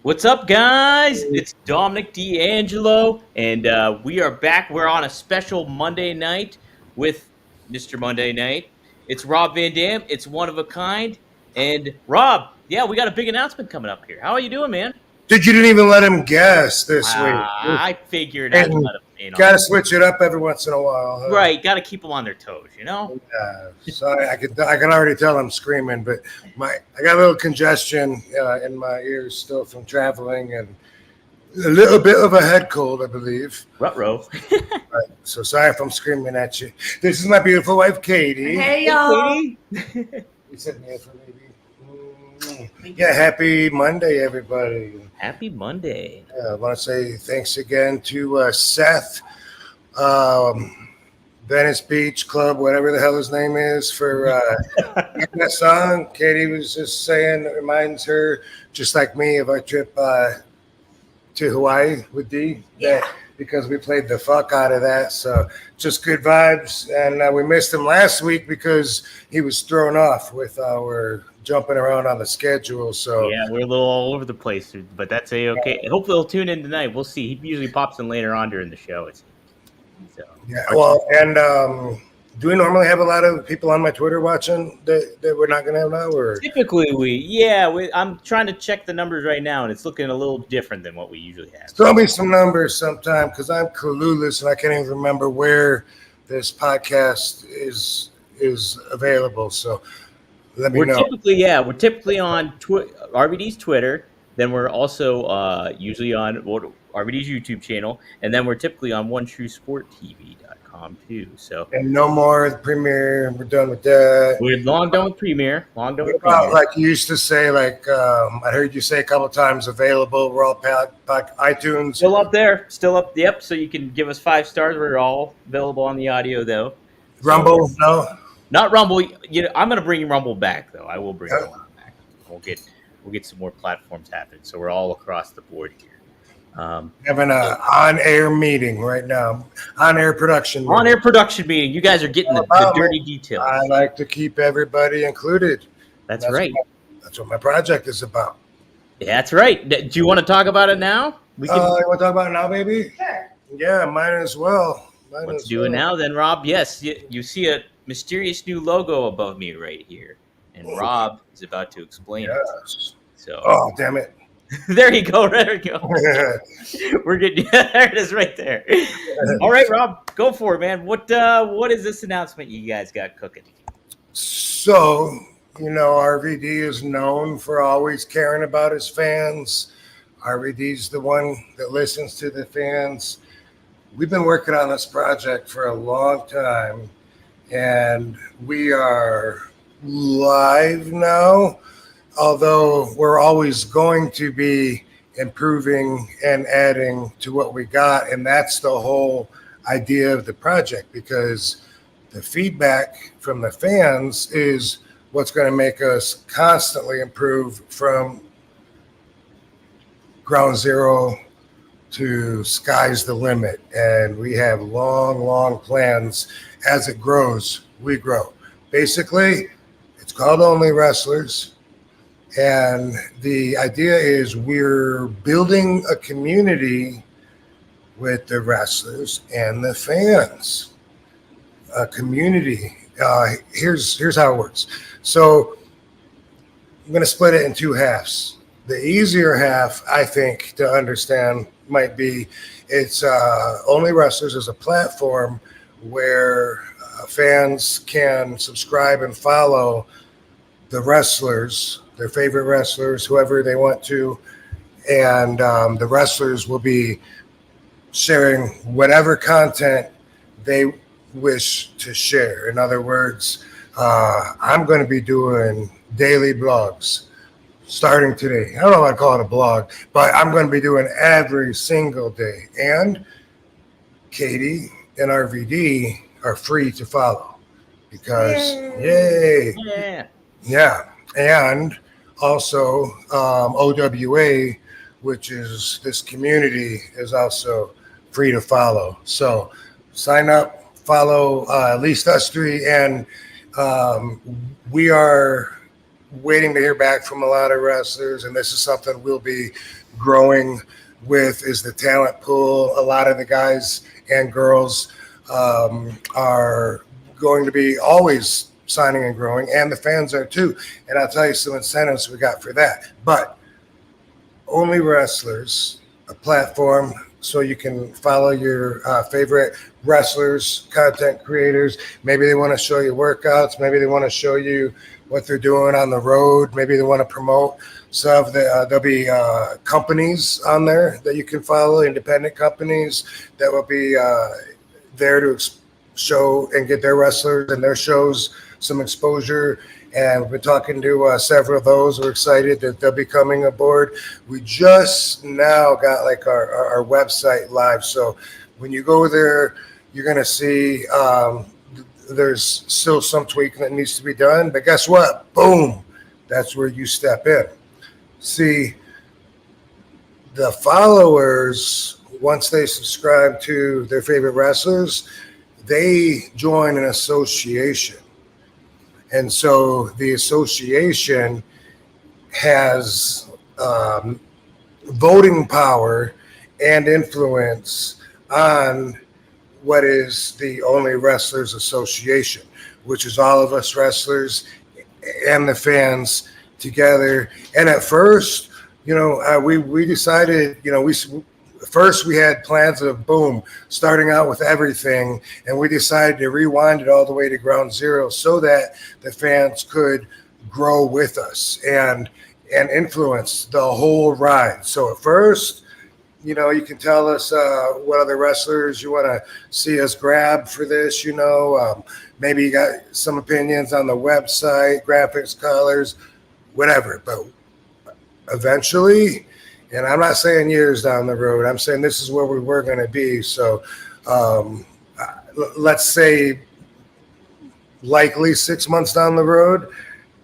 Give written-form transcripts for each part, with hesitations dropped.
What's up, guys? It's Dominic, DeAngelo, and we are back. We're on a special Monday night with Mr. Monday Night. It's Rob Van Dam. It's one of a kind. And Rob, yeah, we got a big announcement coming up here. How are you doing, man? Dude, you didn't even let him guess this week. I figured I'd let him in on Got to it. switch it up every once in a while. Huh? Right, got to keep them on their toes, you know? Sorry, I can already tell I'm screaming, but I got a little congestion in my ears still from traveling and a little bit of a head cold, I believe. Ruh-roh. Right, so sorry if I'm screaming at you. This is my beautiful wife, Katie. Hey, y'all. Katie. You said me for maybe. Yeah, happy Monday, everybody. Happy Monday. I want to say thanks again to Seth, Venice Beach Club, whatever the hell his name is, for that song. Katie was just saying it reminds her, just like me, of our trip to Hawaii with D. Yeah. Because we played the fuck out of that. So just good vibes. And we missed him last week because he was thrown off with our jumping around on the schedule. So yeah, we're a little all over the place, but that's okay. Hopefully he'll tune in tonight. We'll see. He usually pops in later on during the show. So. Yeah, well, and do we normally have a lot of people on my Twitter watching that we're not going to have now? Or Typically, I'm trying to check the numbers right now, and it's looking a little different than what we usually have. Tell me some numbers sometime, because I'm clueless and I can't even remember where this podcast is available. So let me know. We're typically on RVD's Twitter. Then we're also usually on RVD's YouTube channel, and then we're typically on OneTrueSportTV.com too. So and no more Premiere. We're done with that. We're long done with Premiere. Like you used to say, I heard you say a couple of times, available. We're all iTunes. Still up there. Still up. Yep. So you can give us 5 stars. We're all available on the audio though. Rumble, no. Not Rumble. I'm going to bring Rumble back though. I will bring Rumble back. We'll get some more platforms happening. So we're all across the board here. Having an on-air meeting right now. On-air production meeting. You guys are getting the dirty details. I like to keep everybody included. That's right. That's what my project is about. Yeah, that's right. Do you want to talk about it now? You want to talk about it now, baby? Sure. Yeah, might as well. Let's do it now then, Rob. Yes, you see a mysterious new logo above me right here. And Rob is about to explain it. So. Oh, damn it. There you go. We're getting there. It is right there. All right, Rob, go for it, man. What is this announcement you guys got cooking? So, RVD is known for always caring about his fans. RVD's the one that listens to the fans. We've been working on this project for a long time, and we are live now. Although we're always going to be improving and adding to what we got. And that's the whole idea of the project, because the feedback from the fans is what's going to make us constantly improve from ground zero to sky's the limit. And we have long plans. As it grows, we grow. Basically, it's called Only Wrestlers. And the idea is we're building a community with the wrestlers and the fans. A community. Here's how it works. So I'm going to split it in 2 halves. The easier half, I think, to understand might be it's Only Wrestlers as a platform where fans can subscribe and follow the wrestlers, their favorite wrestlers, whoever they want to, and the wrestlers will be sharing whatever content they wish to share. In other words, I'm going to be doing daily blogs starting today. I don't know if I'd call it a blog, but I'm going to be doing every single day. And Katie and RVD are free to follow because, yay. Yeah. And also OWA, which is this community, is also free to follow. So sign up, follow at least us 3. And we are waiting to hear back from a lot of wrestlers. And this is something we'll be growing with is the talent pool. A lot of the guys and girls are going to be always signing and growing, and the fans are too. And I'll tell you some incentives we got for that. But Only Wrestlers, a platform so you can follow your favorite wrestlers, content creators. Maybe they want to show you workouts. Maybe they want to show you what they're doing on the road. Maybe they want to promote stuff. There'll be companies on there that you can follow, independent companies that will be there to show and get their wrestlers and their shows some exposure. And we've been talking to several of those. We're excited that they'll be coming aboard. We just now got like our website live. So when you go there, you're going to see there's still some tweaking that needs to be done. But guess what? Boom. That's where you step in. See, the followers, once they subscribe to their favorite wrestlers, they join an association. And so the association has voting power and influence on what is the Only Wrestlers Association, which is all of us wrestlers and the fans together. And at first, we decided, first we had plans of starting out with everything, and we decided to rewind it all the way to ground zero so that the fans could grow with us and influence the whole ride. So at first, you can tell us what other wrestlers you want to see us grab for this, maybe you got some opinions on the website, graphics, colors, whatever. But eventually, and I'm not saying years down the road, I'm saying this is where we were going to be. So let's say likely 6 months down the road,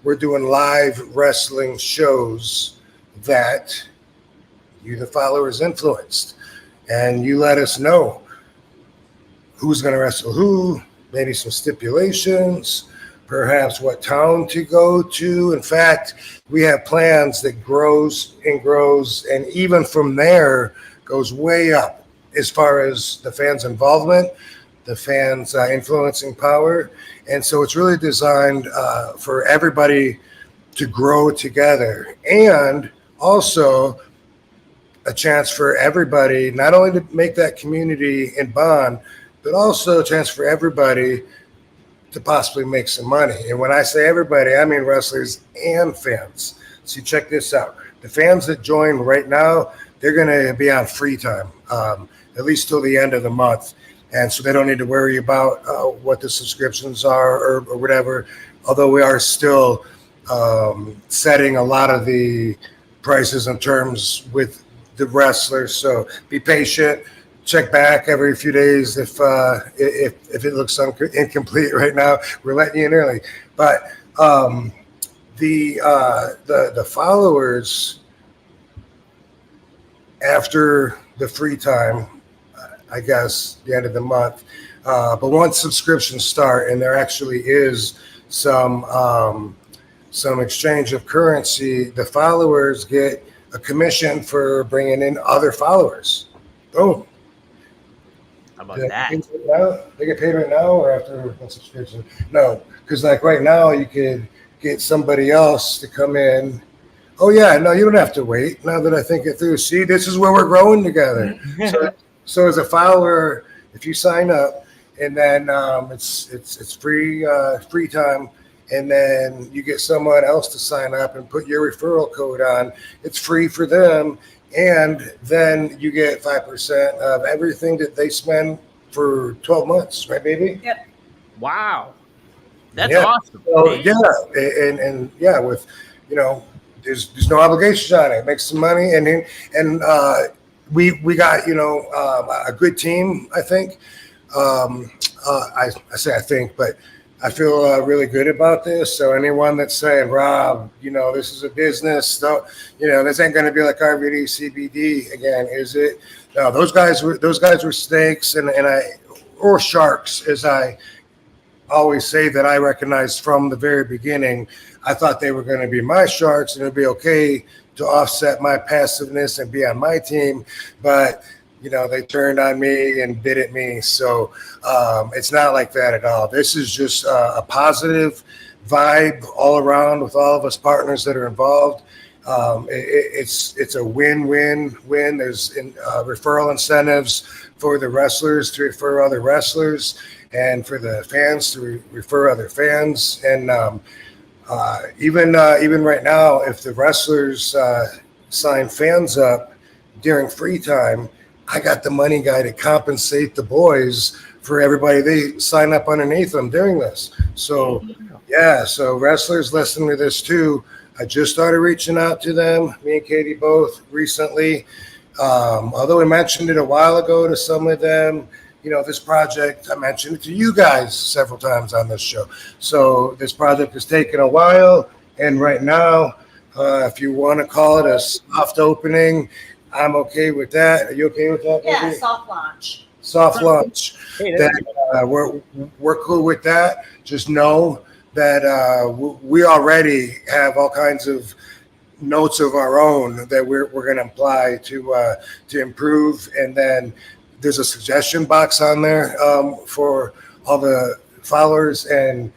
we're doing live wrestling shows that you, the followers, influenced. And you let us know who's going to wrestle who, maybe some stipulations, perhaps what town to go to. In fact, we have plans that grows, and even from there goes way up as far as the fans' involvement, the fans' influencing power. And so it's really designed for everybody to grow together, and also a chance for everybody not only to make that community and bond, but also a chance for everybody to possibly make some money. And when I say everybody, I mean wrestlers and fans. So check this out. The fans that join right now, they're going to be on free time, at least till the end of the month. And so they don't need to worry about what the subscriptions are or whatever, although we are still setting a lot of the prices and terms with the wrestlers. So be patient. Check back every few days if it looks incomplete right now. We're letting you in early, but the followers after the free time, I guess the end of the month. But once subscriptions start, and there actually is some exchange of currency, the followers get a commission for bringing in other followers. Boom. How about that? They get paid right now or after one subscription? No, because like right now you could get somebody else to come in. Oh yeah, no, you don't have to wait. Now that I think it through, see, this is where we're growing together. So as a follower, if you sign up, and then it's free time, and then you get someone else to sign up and put your referral code on, it's free for them. And then you get 5% of everything that they spend for 12 months, right, baby? Yep. Wow. That's awesome. So, and with, there's no obligations on it. Make some money. And we got, a good team, I think. I say I think, but I feel really good about this. So anyone that's saying, Rob, this is a business, so, this ain't going to be like RVD CBD again, is it? No, those guys were snakes or sharks, as I always say that I recognized from the very beginning. I thought they were going to be my sharks and it'd be okay to offset my passiveness and be on my team, but they turned on me and bit at me. So it's not like that at all. This is just a positive vibe all around with all of us partners that are involved. It's a win-win-win. There's referral incentives for the wrestlers to refer other wrestlers, and for the fans to refer other fans. And even right now, if the wrestlers sign fans up during free time, I got the money guy to compensate the boys for everybody they sign up underneath them during this. So so wrestlers listening to this too. I just started reaching out to them, me and Katie both recently. Although we mentioned it a while ago to some of them, this project, I mentioned it to you guys several times on this show. So this project has taken a while. And right now, if you want to call it a soft opening, I'm okay with that. Are you okay with that? Yeah, maybe? Soft launch. Soft launch. We're cool with that. Just know that we already have all kinds of notes of our own that we're going to apply to improve. And then there's a suggestion box on there for all the followers, and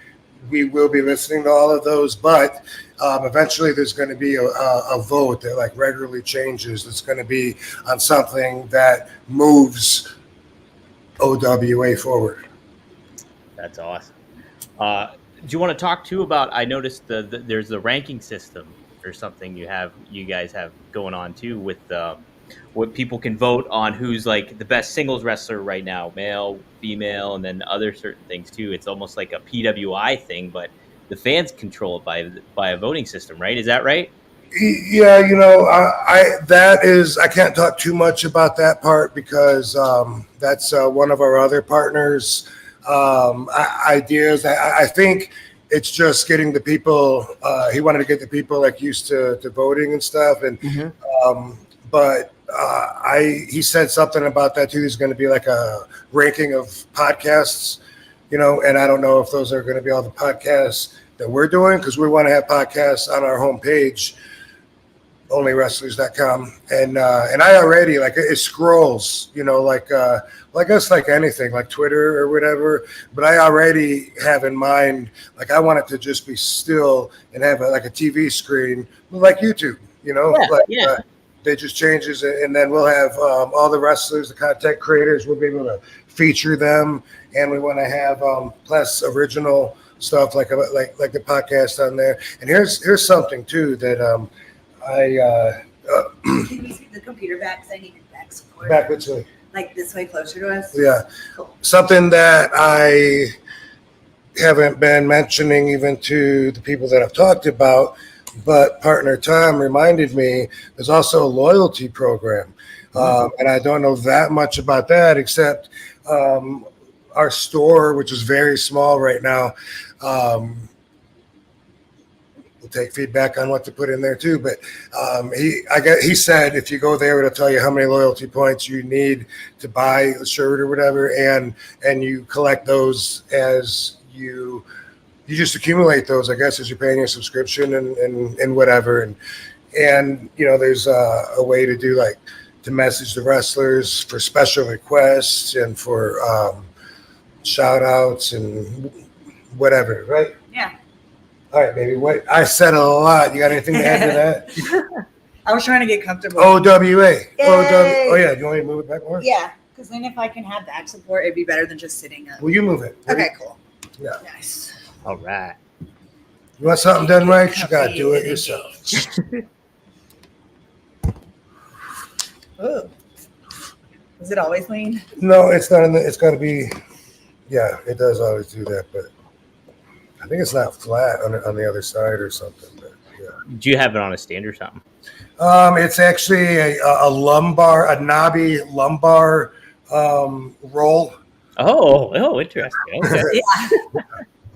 we will be listening to all of those. But eventually there's going to be a vote that like regularly changes. It's going to be on something that moves OWA forward. That's awesome. Do you want to talk too about, I noticed there's the ranking system or something you guys have going on too with what people can vote on who's like the best singles wrestler right now, male, female, and then other certain things too. It's almost like a PWI thing, but the fans control it by a voting system, right? Is that right? Yeah, I can't talk too much about that part because that's one of our other partners' ideas. I think it's just getting the people. He wanted to get the people like used to voting and stuff, and but he said something about that too. There's going to be like a ranking of podcasts, and I don't know if those are going to be all the podcasts that we're doing, because we want to have podcasts on our homepage, onlywrestlers.com, and I already like it scrolls, like us, like anything, like Twitter or whatever. But I already have in mind, like I want it to just be still and have a TV screen, like YouTube, they just changes it, and then we'll have all the wrestlers, the content creators. We'll be able to feature them, and we want to have plus original stuff like the podcast on there. And here's something too that Can we see the computer back so I need it back support? Back which way? Like this way, closer to us? Yeah. Cool. Something that I haven't been mentioning even to the people that I've talked about, but partner Tom reminded me there's also a loyalty program. And I don't know that much about that, except our store, which is very small right now, we'll take feedback on what to put in there too. But he said if you go there, it'll tell you how many loyalty points you need to buy the shirt or whatever, and you collect those as you just accumulate those, I guess, as you're paying your subscription and whatever. And there's a way to do to message the wrestlers for special requests and for shout outs and whatever, right? Yeah. All right, baby. What I said a lot. You got anything to add to that? I was trying to get comfortable. OWA. Oh yeah. Do you want me to move it back more? Yeah, because then if I can have back support, it'd be better than just sitting up. Well, you move it. Okay, cool. Yeah. Nice. All right. You want something done right? You gotta do it yourself. Oh. Is it always lean? No, it's not. It's got to be. Yeah, it does always do that, but I think it's not flat on the other side or something. But yeah. Do you have it on a stand or something? It's actually a lumbar, a knobby lumbar roll. Oh, interesting. Okay. Yeah.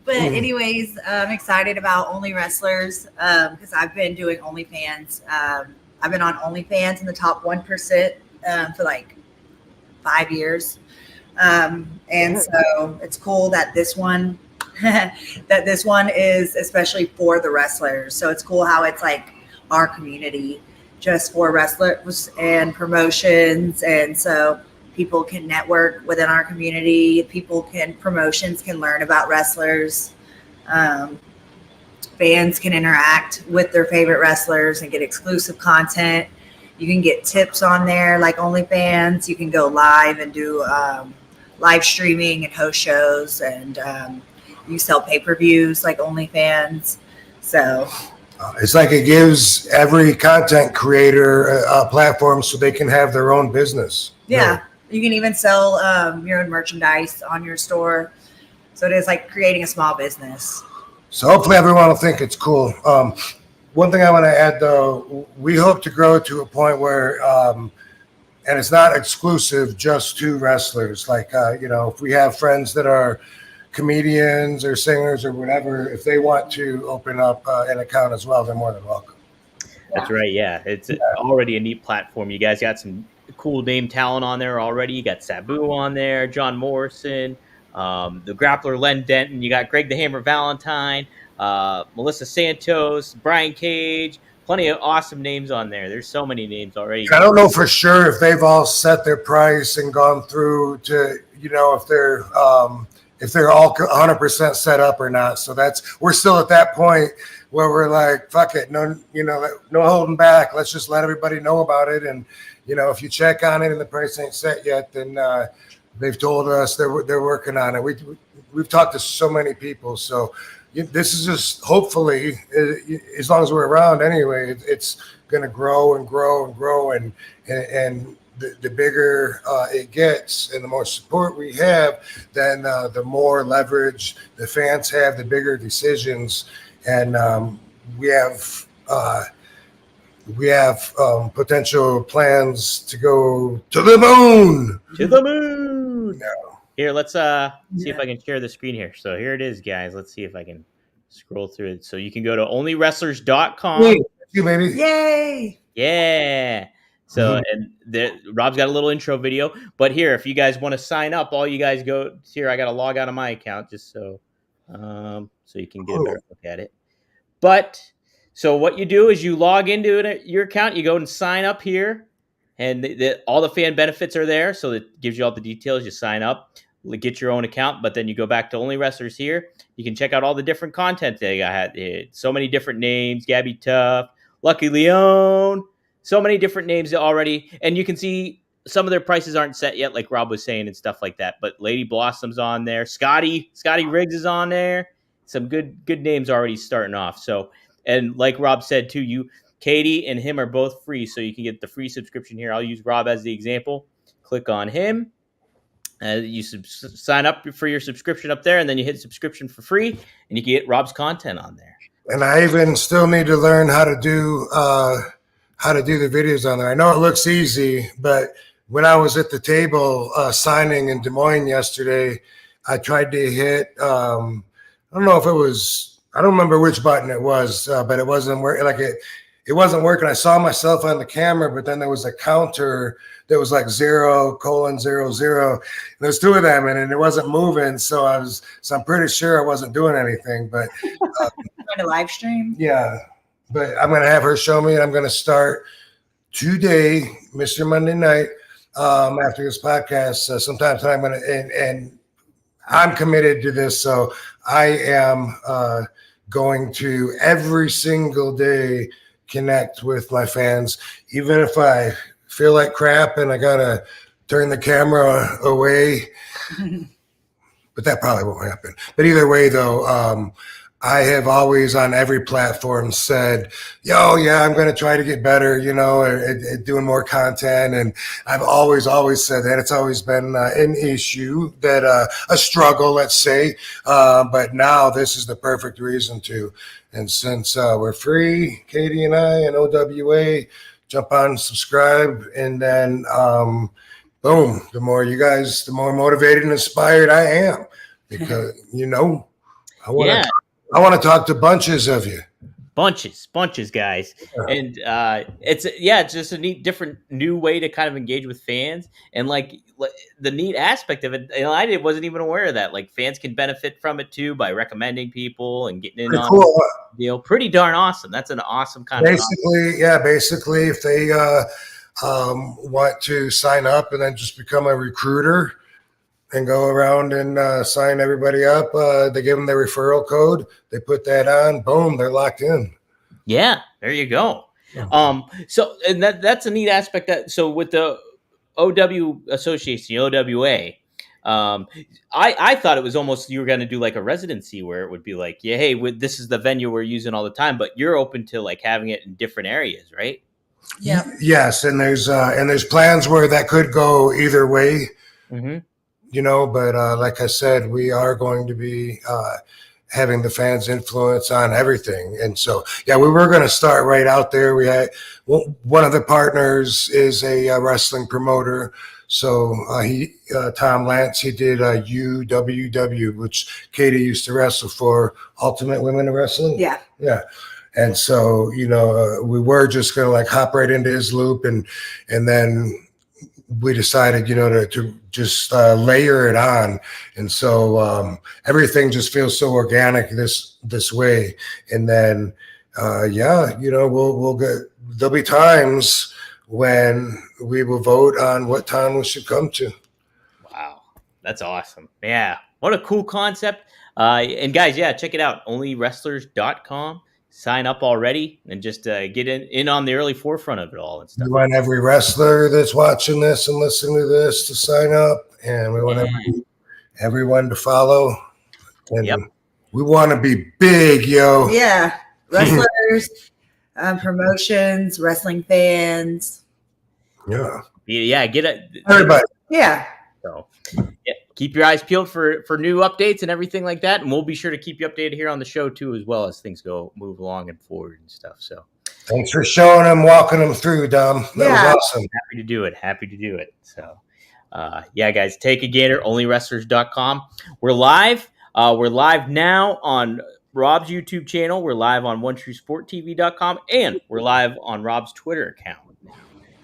But anyways, I'm excited about Only Wrestlers because I've been doing OnlyFans. I've been on OnlyFans in the top 1% for like 5 years. And so it's cool that this one that this one is especially for the wrestlers. So it's cool how it's like our community just for wrestlers and promotions. And so people can network within our community. Promotions can learn about wrestlers. Fans can interact with their favorite wrestlers and get exclusive content. You can get tips on there like OnlyFans. You can go live and do live streaming and host shows, and you sell pay-per-views like OnlyFans. So it's like it gives every content creator a platform so they can have their own business. Yeah. You can even sell your own merchandise on your store. So it is like creating a small business. So hopefully everyone will think it's cool. One thing I want to add, though, we hope to grow to a point where, and it's not exclusive just to wrestlers. Like, if we have friends that are comedians or singers or whatever, if they want to open up an account as well, they're more than welcome. That's right. Yeah. It's already a neat platform. You guys got some cool name talent on there already. You got Sabu on there, John Morrison, the grappler Len Denton. You got Greg the Hammer Valentine, Melissa Santos, Brian Cage. Plenty of awesome names on there. There's so many names already. I don't know for sure if they've all set their price and gone through to, if they're all 100% set up or not. So we're still at that point where we're like, fuck it, no holding back. Let's just let everybody know about it. And if you check on it and the price ain't set yet, then they've told us they're working on it. We've talked to so many people. So this is just hopefully, as long as we're around anyway, it's going to grow and grow and grow. And the bigger it gets and the more support we have, then the more leverage the fans have, the bigger decisions. And we have potential plans to go to the moon. To the moon. No. Here, let's see if I can share the screen here. So here it is, guys. Let's see if I can scroll through it. So you can go to onlywrestlers.com. Hey, you baby. Yay! Yeah. So and Rob's got a little intro video, but here, if you guys want to sign up, all you guys go here. I got to log out of my account just so you can get a better look at it. But so what you do is you log into your account, you go and sign up here, and all the fan benefits are there. So it gives you all the details. You sign up, get your own account, but then you go back to Only Wrestlers here. You can check out all the different content they got. So many different names: Gabby Tuff, Lucky Leone. So many different names already, and you can see some of their prices aren't set yet, like Rob was saying and stuff like that. But Lady Blossom's on there, Scotty Riggs is on there. Some good names already starting off. So, and like Rob said too, Katie and him are both free, so you can get the free subscription here. I'll use Rob as the example. Click on him. You sign up for your subscription up there, and then you hit subscription for free, and you can get Rob's content on there. And I even still need to learn how to do the videos on there. I know it looks easy, but when I was at the table signing in Des Moines yesterday, I tried to hit, I don't remember which button it was, but it wasn't working. It wasn't working. I saw myself on the camera, but then there was a counter that was like 0:00. And there's two of them, and it wasn't moving. So I'm pretty sure I wasn't doing anything, but Trying to live stream. Yeah. But I'm going to have her show me, and I'm going to start today, Mr. Monday Night, after this podcast. Sometime tonight, I'm going to, and I'm committed to this. So I am going to every single day connect with my fans, even if I feel like crap and I got to turn the camera away. But that probably won't happen. But either way, though, I have always on every platform said, I'm going to try to get better, at doing more content. And I've always said that. It's always been an issue, a struggle, let's say. But now this is the perfect reason to. And since we're free, Katie and I and OWA, jump on, subscribe, and then boom, the more motivated and inspired I am. Because, I want to talk to bunches of you. bunches, guys. And it's just a neat, different, new way to kind of engage with fans. And like the neat aspect of it, I wasn't even aware of that. Like fans can benefit from it too by recommending people and getting in Pretty on cool. the deal. Pretty darn awesome. That's an awesome kind of Basically, if they want to sign up and then just become a recruiter and go around and sign everybody up, they give them their referral code. They put that on. Boom, they're locked in. Yeah, there you go. So and that's a neat aspect. That so with the OW Association, OWA, I thought it was almost you were going to do like a residency where it would be like, yeah, hey, this is the venue we're using all the time, but you're open to like having it in different areas, right? Yeah. Yes, and there's plans where that could go either way. Mm-hmm. But like I said, we are going to be having the fans' influence on everything. And so, we were going to start right out there. We had one of the partners is a wrestling promoter. So Tom Lance, he did UWW, which Katie used to wrestle for, Ultimate Women Wrestling. Yeah. Yeah. And so, we were just going to like hop right into his loop. And then we decided, to just layer it on. And so everything just feels so organic this way. And then, we'll get, there'll be times when we will vote on what town we should come to. Wow. That's awesome. Yeah. What a cool concept. And guys, check it out. onlywrestlers.com. Sign up already and just get in on the early forefront of it all and stuff. We want every wrestler that's watching this and listening to this to sign up, and we want everyone to follow. And we want to be big, yo. Yeah, wrestlers, promotions, wrestling fans. Yeah. Get it, everybody. Yeah. So keep your eyes peeled for new updates and everything like that, and we'll be sure to keep you updated here on the show too, as well as things move along and forward and stuff. So thanks for showing them, walking them through, Dom. That was awesome. Happy to do it. So guys, take a gander. onlywrestlers.com. We're live. We're live now on Rob's YouTube channel. We're live on OneTrueSportTV.com, and we're live on Rob's Twitter account.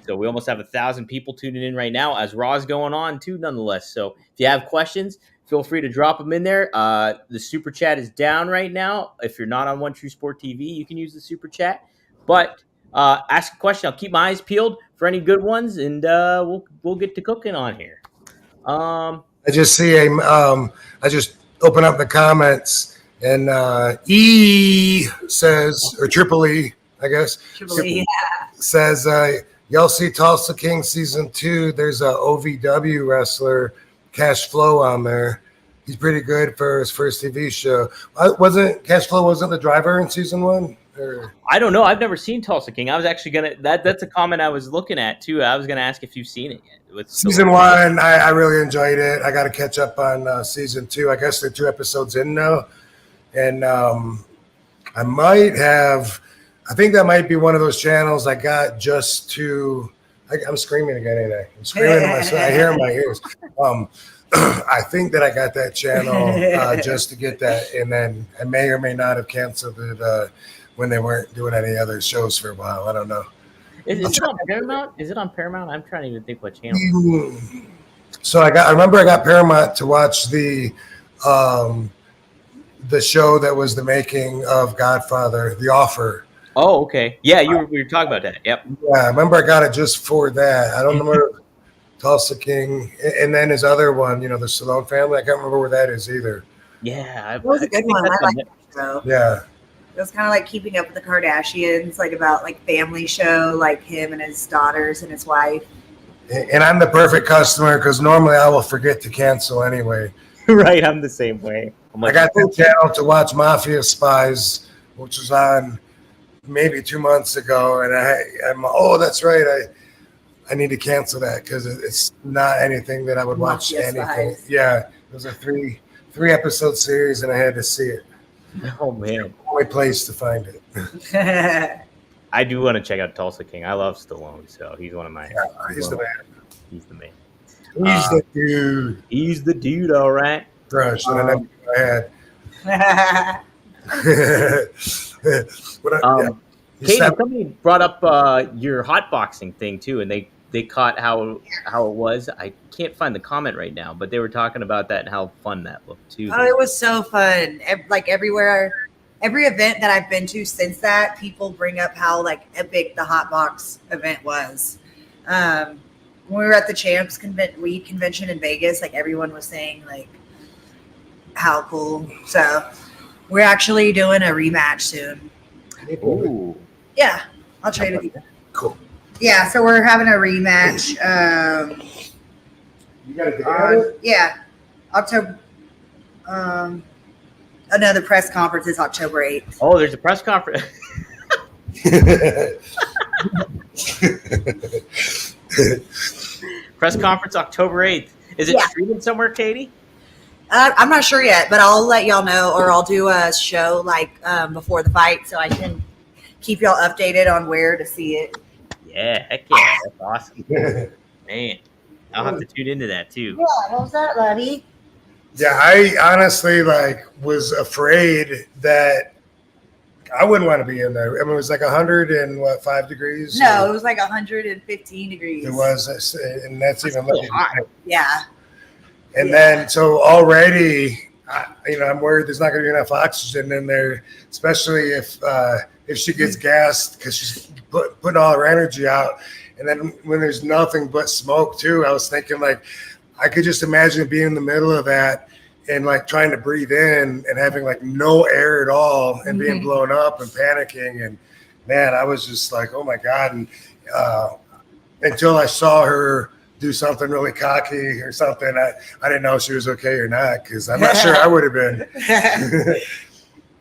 So we almost have 1,000 people tuning in right now as Raw's going on too, nonetheless. So if you have questions, feel free to drop them in there. The super chat is down right now. If you're not on One True Sport TV, you can use the super chat. But ask a question. I'll keep my eyes peeled for any good ones, and we'll get to cooking on here. I just see I just open up the comments, and E says, or Triple E, I guess. Triple E, says. Y'all see Tulsa King season 2? There's a OVW wrestler, Cash Flow, on there. He's pretty good for his first TV show. Cash Flow wasn't the driver in season 1? Or? I don't know. I've never seen Tulsa King. I was actually gonna. That's a comment I was looking at too. I was gonna ask if you've seen it yet. Season 1, I really enjoyed it. I got to catch up on season 2. I guess they're 2 episodes in now, and I might have. I think that might be one of those channels I got just to. I'm screaming again, ain't I? I'm screaming to myself. I hear in my ears. I think that I got that channel just to get that, and then I may or may not have canceled it when they weren't doing any other shows for a while. I don't know. Is it on Paramount? Is it on Paramount? I'm trying to even think what channel. So I remember I got Paramount to watch the show that was the making of Godfather, The Offer. Oh, okay. Yeah, we were talking about that. Yep. Yeah, I remember I got it just for that. I don't remember Tulsa King, and then his other one, the Stallone family. I can't remember where that is either. Yeah, it was a good one. I like that show. Yeah. It was kind of like Keeping Up with the Kardashians, like about like family show, like him and his daughters and his wife. And I'm the perfect customer because normally I will forget to cancel anyway. Right, I'm the same way. I got the channel to watch Mafia Spies, which was on maybe 2 months ago, and I'm that's right. I need to cancel that because it's not anything that I would watch. Anything. Yeah, it was a three episode series, and I had to see it. Oh man, only place to find it. I do want to check out Tulsa King. I love Stallone, so he's one of my. Yeah, he's the man. He's the man. He's the dude. He's the dude. All right. Crush, and I never had. Katie, somebody brought up your hotboxing thing too, and they caught how it was. I can't find the comment right now, but they were talking about that and how fun that looked too. Oh, it was so fun. Like everywhere, every event that I've been to since that, people bring up how like epic the hot box event was. When we were at the Champs Weed convention in Vegas, like everyone was saying like how cool. So we're actually doing a rematch soon. Ooh. Yeah, I'll trade with you. Cool. Yeah, so we're having a rematch. You got a date? Yeah, October. Another press conference is October 8th. Oh, there's a press conference. Press conference October 8th. Is it streaming somewhere, Katie? I'm not sure yet, but I'll let y'all know, or I'll do a show like before the fight, so I can keep y'all updated on where to see it. Yeah, heck yeah, that's awesome. Man, I'll have to tune into that too. Yeah, what was that, buddy? Yeah, I honestly was afraid that I wouldn't want to be in there. I mean, it was like 105 degrees. No, it was like 115 degrees. It was, and that's even looking hot. Yeah. And then, so already, I'm worried there's not going to be enough oxygen in there, especially if she gets gassed because she's putting all her energy out. And then when there's nothing but smoke too, I was thinking like, I could just imagine being in the middle of that and like trying to breathe in and having like no air at all and being blown up and panicking. And man, I was just like, oh my God. And until I saw her do something really cocky or something, I didn't know if she was okay or not, because I'm not sure I would have been.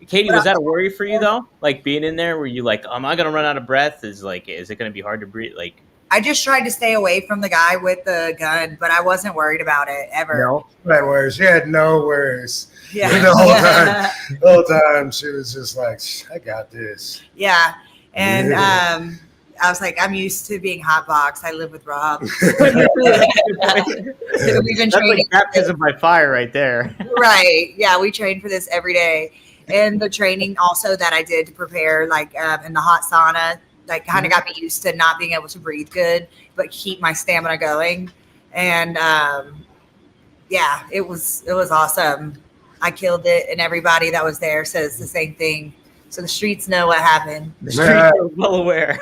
Katie, was that a worry for you though? Like being in there, were you like, am I gonna run out of breath? Is it gonna be hard to breathe? Like, I just tried to stay away from the guy with the gun, but I wasn't worried about it ever. no. Right, worries. She had no worries. Yeah. The whole time. The whole time she was just like, I got this. Yeah. And I was like, I'm used to being hotboxed. I live with Rob. We've been That's training. like baptism by fire right there. Right. Yeah, we train for this every day. And the training also that I did to prepare, like in the hot sauna, like kind of got me used to not being able to breathe good, but keep my stamina going. And yeah, it was awesome. I killed it, and everybody that was there says the same thing. So the streets know what happened. The streets are well aware.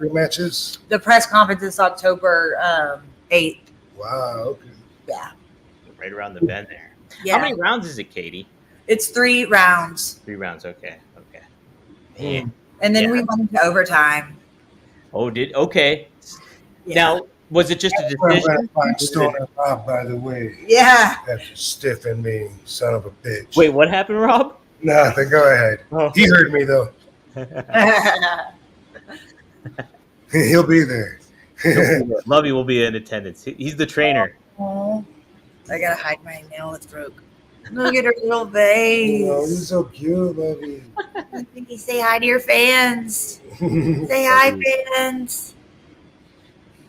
Rematches? The press conference is October 8th. Wow. Okay. Yeah. Right around the bend there. Yeah. How many rounds is it, Katie? It's 3 rounds. 3 rounds. Okay. Man. And then we went into overtime. Oh, okay. Yeah. Now, was it just a decision? I'm Stoner Rob, by the way. Yeah. After stiffing me, son of a bitch. Wait, what happened, Rob? Nothing. Go ahead. Oh. He heard me though. He'll be there. Lovey will be in attendance. He's the trainer. Oh, I gotta hide my nail that's broke. Look at her little face. Oh, he's so cute, Lovey. I think you say hi to your fans. Say hi, fans.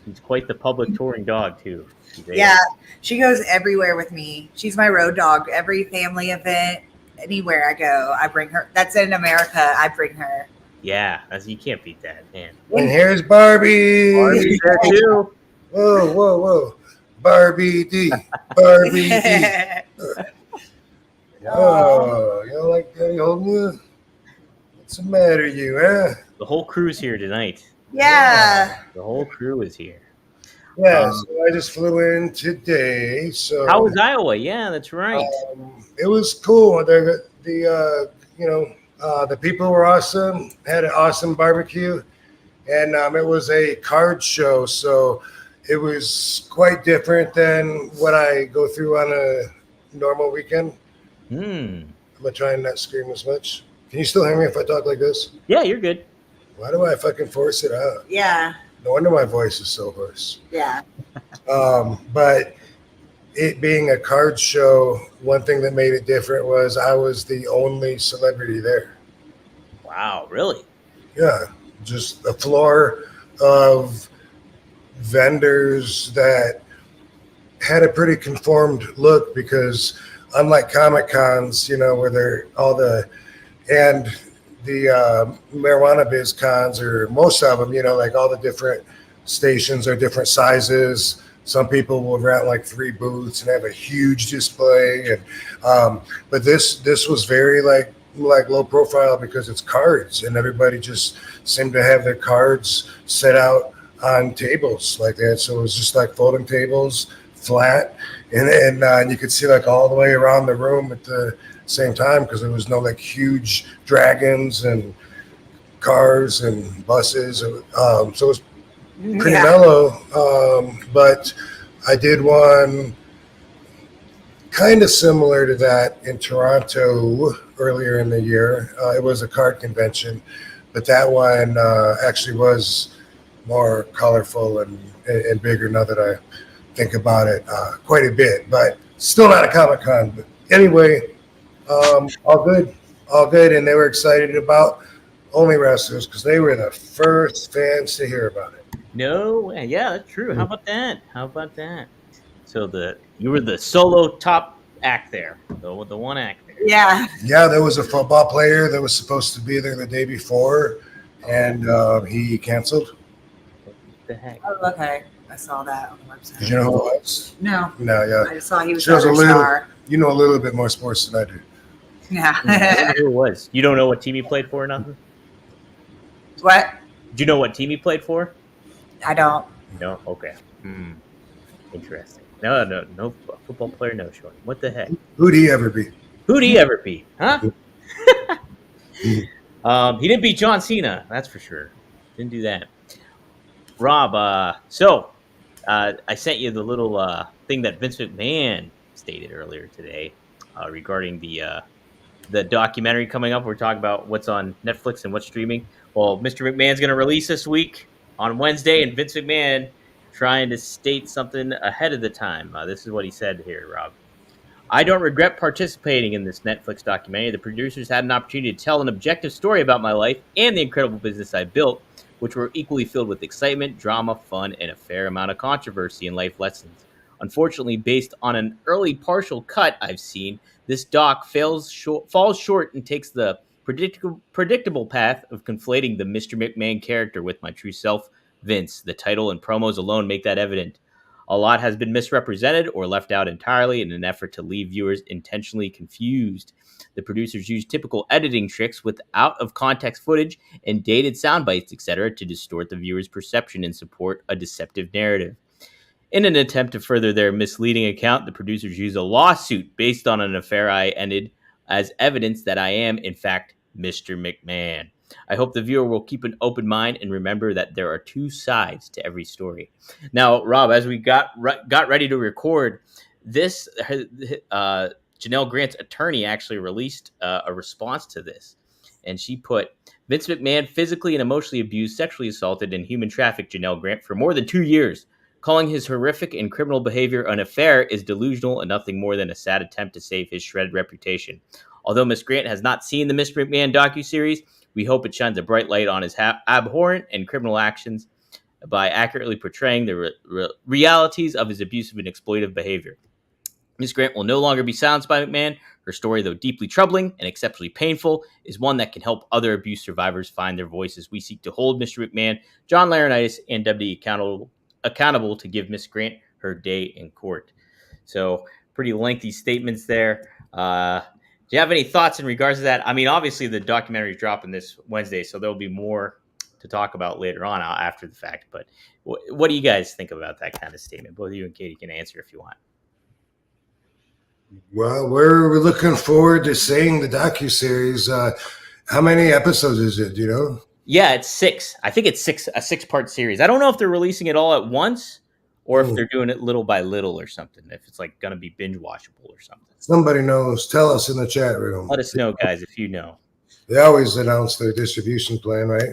He's quite the public touring dog too. Yeah, she goes everywhere with me. She's my road dog. Every family event, anywhere I go, I bring her. That's in America. I bring her. Yeah, you can't beat that, man. And here's Barbie. Barbie's there too. Whoa. Barbie D. Barbie D. Oh, you don't like Daddy holding you? What's the matter, you, huh? The whole crew's here tonight. Yeah. The whole crew is here. Yeah, so I just flew in today. So how was Iowa? Yeah, that's right. It was cool. The people were awesome. Had an awesome barbecue, and it was a card show, so it was quite different than what I go through on a normal weekend. I'm gonna try and not scream as much. Can you still hear me if I talk like this? Yeah, you're good. Why do I fucking force it out? Yeah. No wonder my voice is so hoarse. Yeah. But it being a card show, one thing that made it different was I was the only celebrity there. Wow, really? Yeah, just a floor of vendors that had a pretty conformed look, because unlike Comic Cons, where they're and marijuana biz cons, or most of them, like all the different stations are different sizes. Some people will rent like 3 booths and have a huge display, and but this was very like low profile because it's cards, and everybody just seemed to have their cards set out on tables like that. So it was just like folding tables, flat, and you could see like all the way around the room at the same time because there was no like huge dragons and cars and buses. So it was pretty mellow. But I did one kind of similar to that in Toronto earlier in the year. It was a card convention, but that one actually was more colorful and bigger now that I think about it quite a bit, but still not a Comic-Con. But anyway, all good. And they were excited about Only Wrestlers because they were the first fans to hear about it. No way. Yeah, that's true. How about that? So you were the solo top act there, the one act there. Yeah. Yeah, there was a football player that was supposed to be there the day before, and he canceled. What the heck? Oh, okay. I saw that on the website. Did you know who it was? No. No, yeah. I just saw he was She was a little. star. You know a little bit more sports than I do. Yeah. I wonder who it was. You don't know what team he played for or nothing? What? Do you know what team he played for? I don't. No? Okay. Interesting. No football player, no showing. What the heck? Who'd he ever be? Who'd he ever beat? Huh? He didn't beat John Cena, that's for sure. Didn't do that. Rob, I sent you the little thing that Vince McMahon stated earlier today regarding the documentary coming up. We're talking about what's on Netflix and what's streaming. Well, Mr. McMahon's going to release this week on Wednesday, and Vince McMahon trying to state something ahead of the time. This is what he said here, Rob. I don't regret participating in this Netflix documentary. The producers had an opportunity to tell an objective story about my life and the incredible business I built, which were equally filled with excitement, drama, fun, and a fair amount of controversy and life lessons. Unfortunately, based on an early partial cut I've seen, this doc falls short and takes the predictable path of conflating the Mr. McMahon character with my true self, Vince. The title and promos alone make that evident. A lot has been misrepresented or left out entirely in an effort to leave viewers intentionally confused. The producers use typical editing tricks with out-of-context footage and dated sound bites, etc., to distort the viewer's perception and support a deceptive narrative. In an attempt to further their misleading account, the producers use a lawsuit based on an affair I ended as evidence that I am, in fact, Mr. McMahon. I hope the viewer will keep an open mind and remember that there are 2 sides to every story. Now, Rob, as we got ready to record this, Janelle Grant's attorney actually released a response to this, and she put, Vince McMahon physically and emotionally abused, sexually assaulted, and human trafficked Janelle Grant for more than 2 years. Calling his horrific and criminal behavior an affair is delusional and nothing more than a sad attempt to save his shredded reputation. Although Ms. Grant has not seen the Mr. McMahon docuseries, we hope it shines a bright light on his abhorrent and criminal actions by accurately portraying the realities of his abusive and exploitive behavior. Ms. Grant will no longer be silenced by McMahon. Her story, though deeply troubling and exceptionally painful, is one that can help other abuse survivors find their voices. We seek to hold Mr. McMahon, John Laurinaitis, and WWE accountable to give Ms. Grant her day in court. So, pretty lengthy statements there. Do you have any thoughts in regards to that? I mean, obviously the documentary is dropping this Wednesday, so there'll be more to talk about later on after the fact. But what do you guys think about that kind of statement? Both you and Katie can answer if you want. Well, we're looking forward to seeing the docuseries. How many episodes is it? Do you know? Yeah, it's 6. I think it's a 6-part series. I don't know if they're releasing it all at once or if they're doing it little by little or something. If it's like going to be binge watchable or something. Somebody knows. Tell us in the chat room. Let us know, guys, if you know. They always announce their distribution plan, right?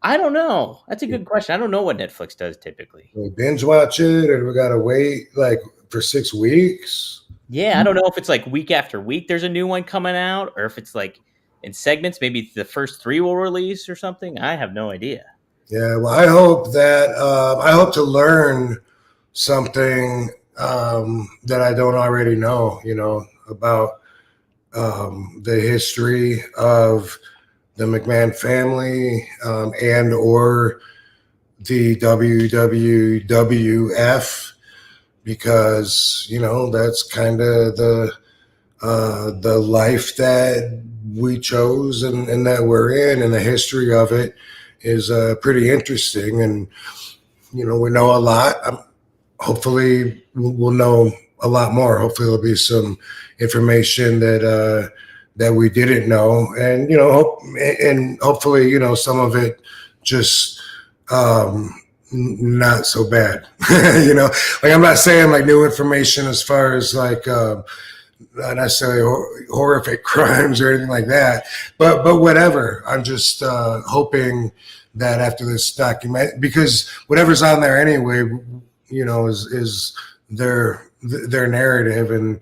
I don't know. That's a good question. I don't know what Netflix does typically. We binge watch it, or we gotta wait like for 6 weeks. Yeah, I don't know if it's like week after week there's a new one coming out, or if it's like in segments. Maybe the first 3 will release or something. I have no idea. Yeah, well, I hope to learn something that I don't already know, about the history of the McMahon family and or the WWF, because that's kind of the life that we chose and that we're in, and the history of it is pretty interesting. And we know a lot. Hopefully we'll know a lot more. Hopefully there'll be some information that we didn't know, and hopefully some of it just not so bad. Like I'm not saying like new information as far as like not necessarily horrific crimes or anything like that, but whatever. I'm just hoping that after this document, because whatever's on there anyway, is their narrative, and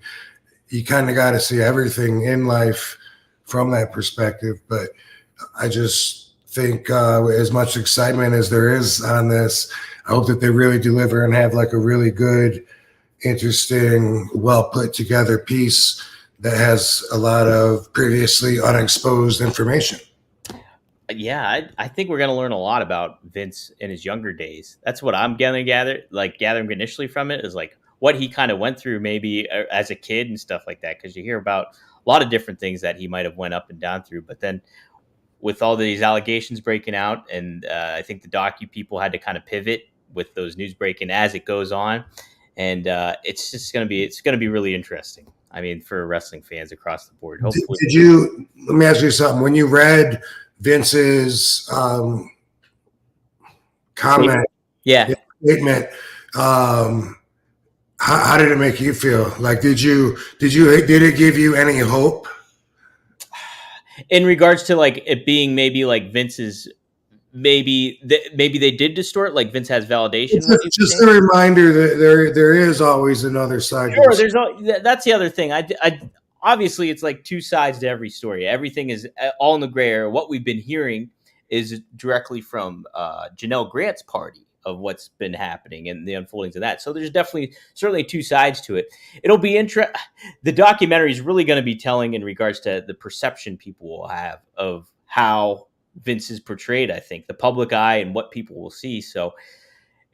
you kind of got to see everything in life from that perspective. But I just think as much excitement as there is on this, I hope that they really deliver and have like a really good, interesting, well put together piece that has a lot of previously unexposed information. Yeah, I think we're going to learn a lot about Vince in his younger days. That's what I'm gathering initially from it, is like what he kind of went through maybe as a kid and stuff like that. Because you hear about a lot of different things that he might have went up and down through. But then with all these allegations breaking out, and I think the docu people had to kind of pivot with those news breaking as it goes on. And it's just going to be really interesting. I mean, for wrestling fans across the board. Hopefully. Let me ask you something. When you read Vince's comment, statement, how did it make you feel? Like, did it give you any hope in regards to like it being maybe like Vince's? Maybe they did distort. Like Vince has validation. It's just a reminder that there is always another side. Sure, that's the other thing. I obviously it's like two sides to every story. Everything is all in the gray area. What we've been hearing is directly from Janelle Grant's party of what's been happening and the unfoldings of that. So there's certainly two sides to it. It'll be interesting. The documentary is really going to be telling in regards to the perception people will have of how Vince is portrayed. I think the public eye and what people will see. So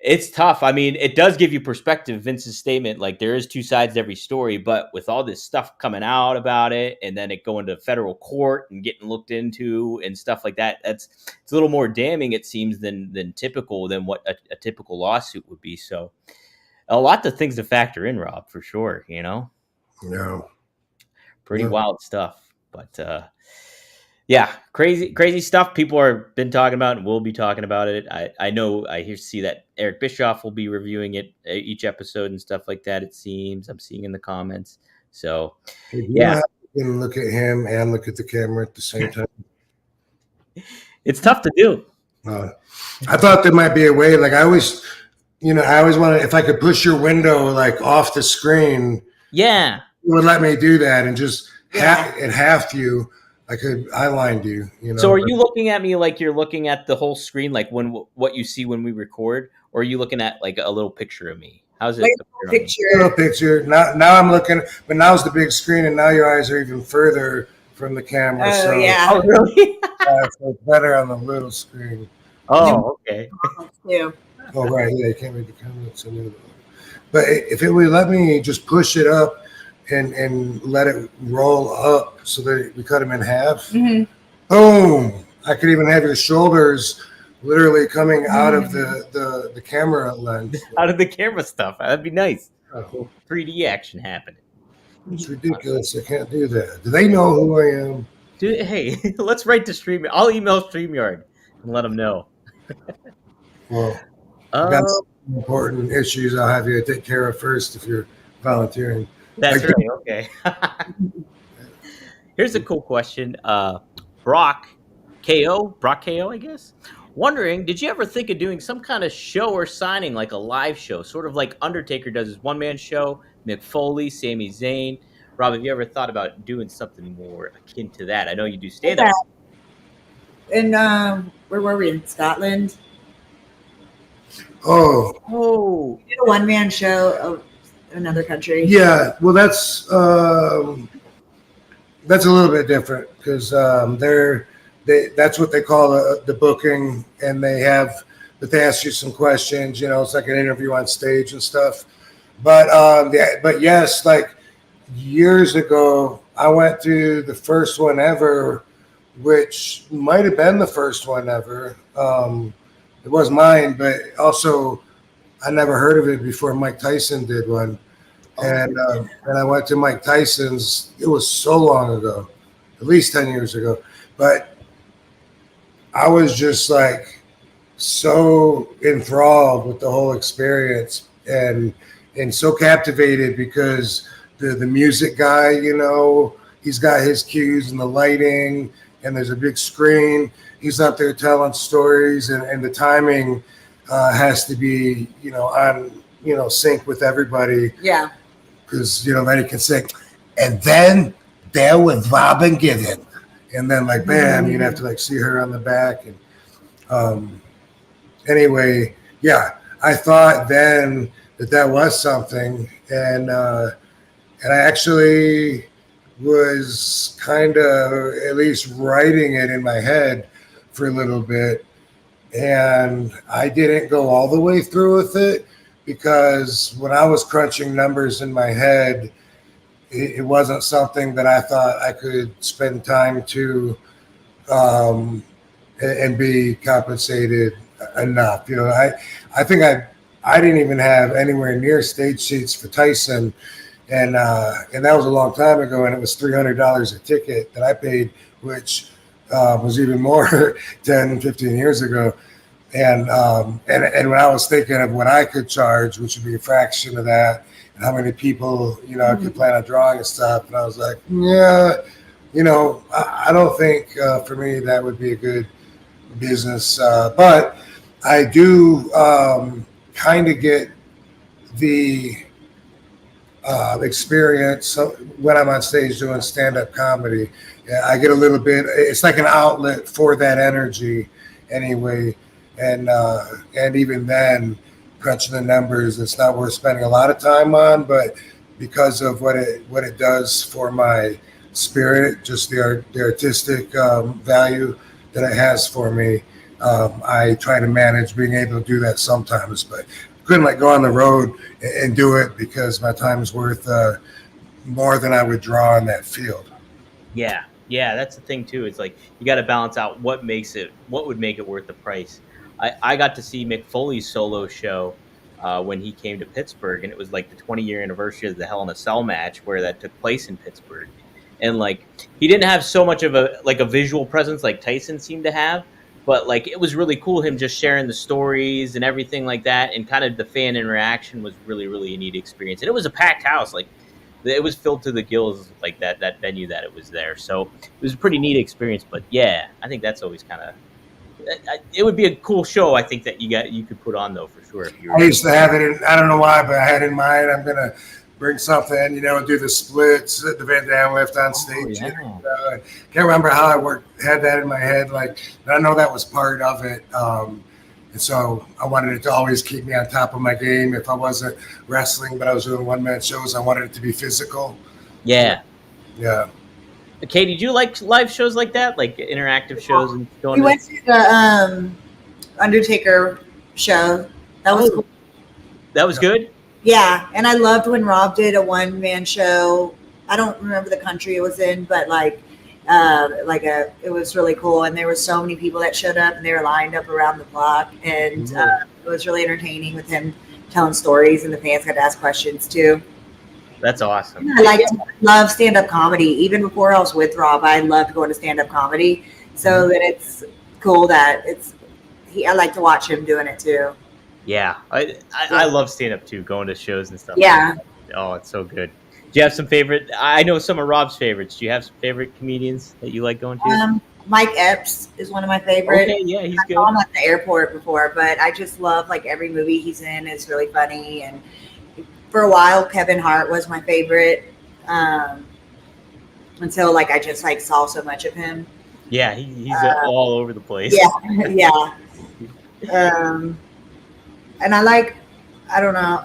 it's tough. I mean, it does give you perspective. Vince's statement, like there is two sides to every story, but with all this stuff coming out about it, and then it going to federal court and getting looked into and stuff like that, it's a little more damning, it seems, than what a typical lawsuit would be. So a lot of things to factor in, Rob, for sure. Yeah. Pretty wild stuff, but yeah, crazy stuff. People are been talking about and will be talking about it. I know I see that Eric Bischoff will be reviewing it each episode and stuff like that. It seems I'm seeing in the comments. So yeah, you can look at him and look at the camera at the same time. It's tough to do. I thought there might be a way. Like I always wanted, if I could push your window like off the screen. Yeah, it would let me do that and just half you. I could eyeline you, So are you looking at me like you're looking at the whole screen, like what you see when we record, or are you looking at like a little picture of me? How's it? A little picture. Now I'm looking, but now's the big screen, and now your eyes are even further from the camera. Oh, so, yeah. Oh, really? So it's better on the little screen. Oh, okay. Yeah. Oh, right. Yeah, you can't read the comments. But if it would let me just push it up and let it roll up so that we cut them in half. Mm-hmm. Boom! I could even have your shoulders literally coming out of the camera lens. Out of the camera stuff. That'd be nice. 3D action happening. It's ridiculous. I can't do that. Do they know who I am? Dude, hey, let's write to StreamYard. I'll email StreamYard and let them know. Well, I got some important issues I'll have you take care of first if you're volunteering. That's right. Okay. Here's a cool question. Brock KO, I guess. Wondering, did you ever think of doing some kind of show or signing, like a live show, sort of like Undertaker does his one-man show, Mick Foley, Sami Zayn? Rob, have you ever thought about doing something more akin to that? I know you do stand-up. And where were we? In Scotland? Oh. We did a one-man show of another country. Yeah, well, that's That's a little bit different because that's what they call the booking, and they ask you some questions. It's like an interview on stage and stuff. But yes, like years ago, I went to the first one ever, which might have been the first one ever. It was mine, but also I never heard of it before Mike Tyson did one. And I went to Mike Tyson's. It was so long ago, at least 10 years ago. But I was just like so enthralled with the whole experience and so captivated because the music guy, he's got his cues and the lighting, and there's a big screen. He's up there telling stories, and the timing has to be, on, sync with everybody. Yeah. Because, then he can say, and then there was Robin Given. And then, like, bam, you'd have to, like, see her on the back. And anyway, yeah, I thought then that was something. And I actually was kind of at least writing it in my head for a little bit. And I didn't go all the way through with it, because when I was crunching numbers in my head, it wasn't something that I thought I could spend time to and be compensated enough. I think I didn't even have anywhere near stage seats for Tyson, and that was a long time ago, and it was $300 a ticket that I paid, which was even more 10, 15 years ago. And when I was thinking of what I could charge, which would be a fraction of that, and how many people, I could plan on drawing and stuff, and I was like, yeah, I don't think for me that would be a good business. But I do kind of get the experience when I'm on stage doing stand-up comedy. I get a little bit, it's like an outlet for that energy anyway. And even then, crunching the numbers, it's not worth spending a lot of time on. But because of what it does for my spirit, just the artistic value that it has for me, I try to manage being able to do that sometimes. But couldn't go on the road and do it because my time is worth more than I would draw in that field. Yeah, that's the thing too. It's like you got to balance out what would make it worth the price. I got to see Mick Foley's solo show when he came to Pittsburgh, and it was like the 20-year anniversary of the Hell in a Cell match where that took place in Pittsburgh. And like he didn't have so much of a visual presence like Tyson seemed to have, but like it was really cool him just sharing the stories and everything like that, and kind of the fan interaction was really, really a neat experience. And it was a packed house, like it was filled to the gills, like that venue that it was there. So it was a pretty neat experience. But yeah, I think that's always kind of. It would be a cool show, I think, that you could put on, though, for sure. If I used to have it I don't know why, but I had in mind I'm gonna bring something, do the splits, the Van Damme lift on stage. Yeah. Can't remember how I had that in my head, but I know that was part of it. And so I wanted it to always keep me on top of my game. If I wasn't wrestling, but I was doing one-man shows, I wanted it to be physical. Yeah. Yeah. Katie, do you like live shows like that, like interactive shows? And we went to the Undertaker show. That was cool. That was good? Yeah, and I loved when Rob did a one-man show. I don't remember the country it was in, but it was really cool. And there were so many people that showed up, and they were lined up around the block. And it was really entertaining with him telling stories, and the fans got to ask questions too. That's awesome. I love stand-up comedy. Even before I was with Rob, I loved going to stand-up comedy. So that it's cool that I like to watch him doing it too. Yeah, I love stand-up too, going to shows and stuff. Yeah. Oh, it's so good. Do you have some favorite? I know some of Rob's favorites. Do you have some favorite comedians that you like going to? Mike Epps is one of my favorites. Okay, yeah, he's good. I saw him at the airport before, but I just love every movie he's in is really funny. And for a while, Kevin Hart was my favorite until I just saw so much of him. Yeah, he's all over the place. Yeah. And I don't know.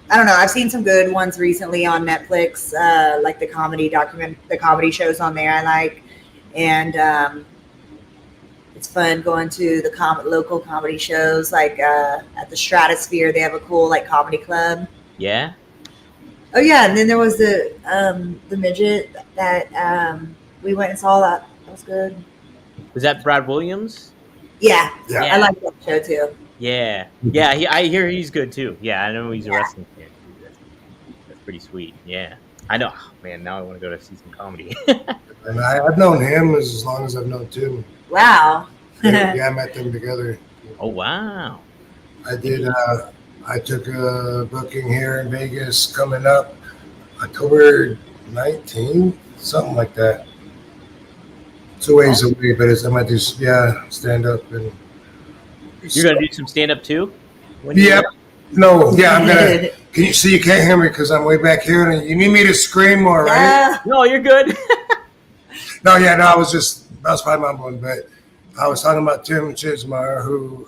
I don't know. I've seen some good ones recently on Netflix, like the comedy shows on there. I like, and it's fun going to the local comedy shows. Like at the Stratosphere, they have a cool like comedy club. Yeah. Oh yeah, and then there was the midget that we went and saw. That was good. Was that Brad Williams? Yeah, Yeah. I like that show too. Yeah. I hear he's good too. Yeah, I know he's a wrestling fan too. That's pretty sweet. Yeah, I know. Oh, man, now I want to go to see some comedy. And I've known him as long as I've known Tim. Wow. Yeah, I met them together. Oh wow. I did. I took a booking here in Vegas coming up October 19th, something like that. It's a ways away, but I might do stand up and. You're gonna do some stand up too? Yeah. No. Yeah, I'm gonna. Can you see? You can't hear me because I'm way back here. And you need me to scream more, right? No, you're good. No. Yeah. No. I was probably mumbling, but I was talking about Tim Chismar, who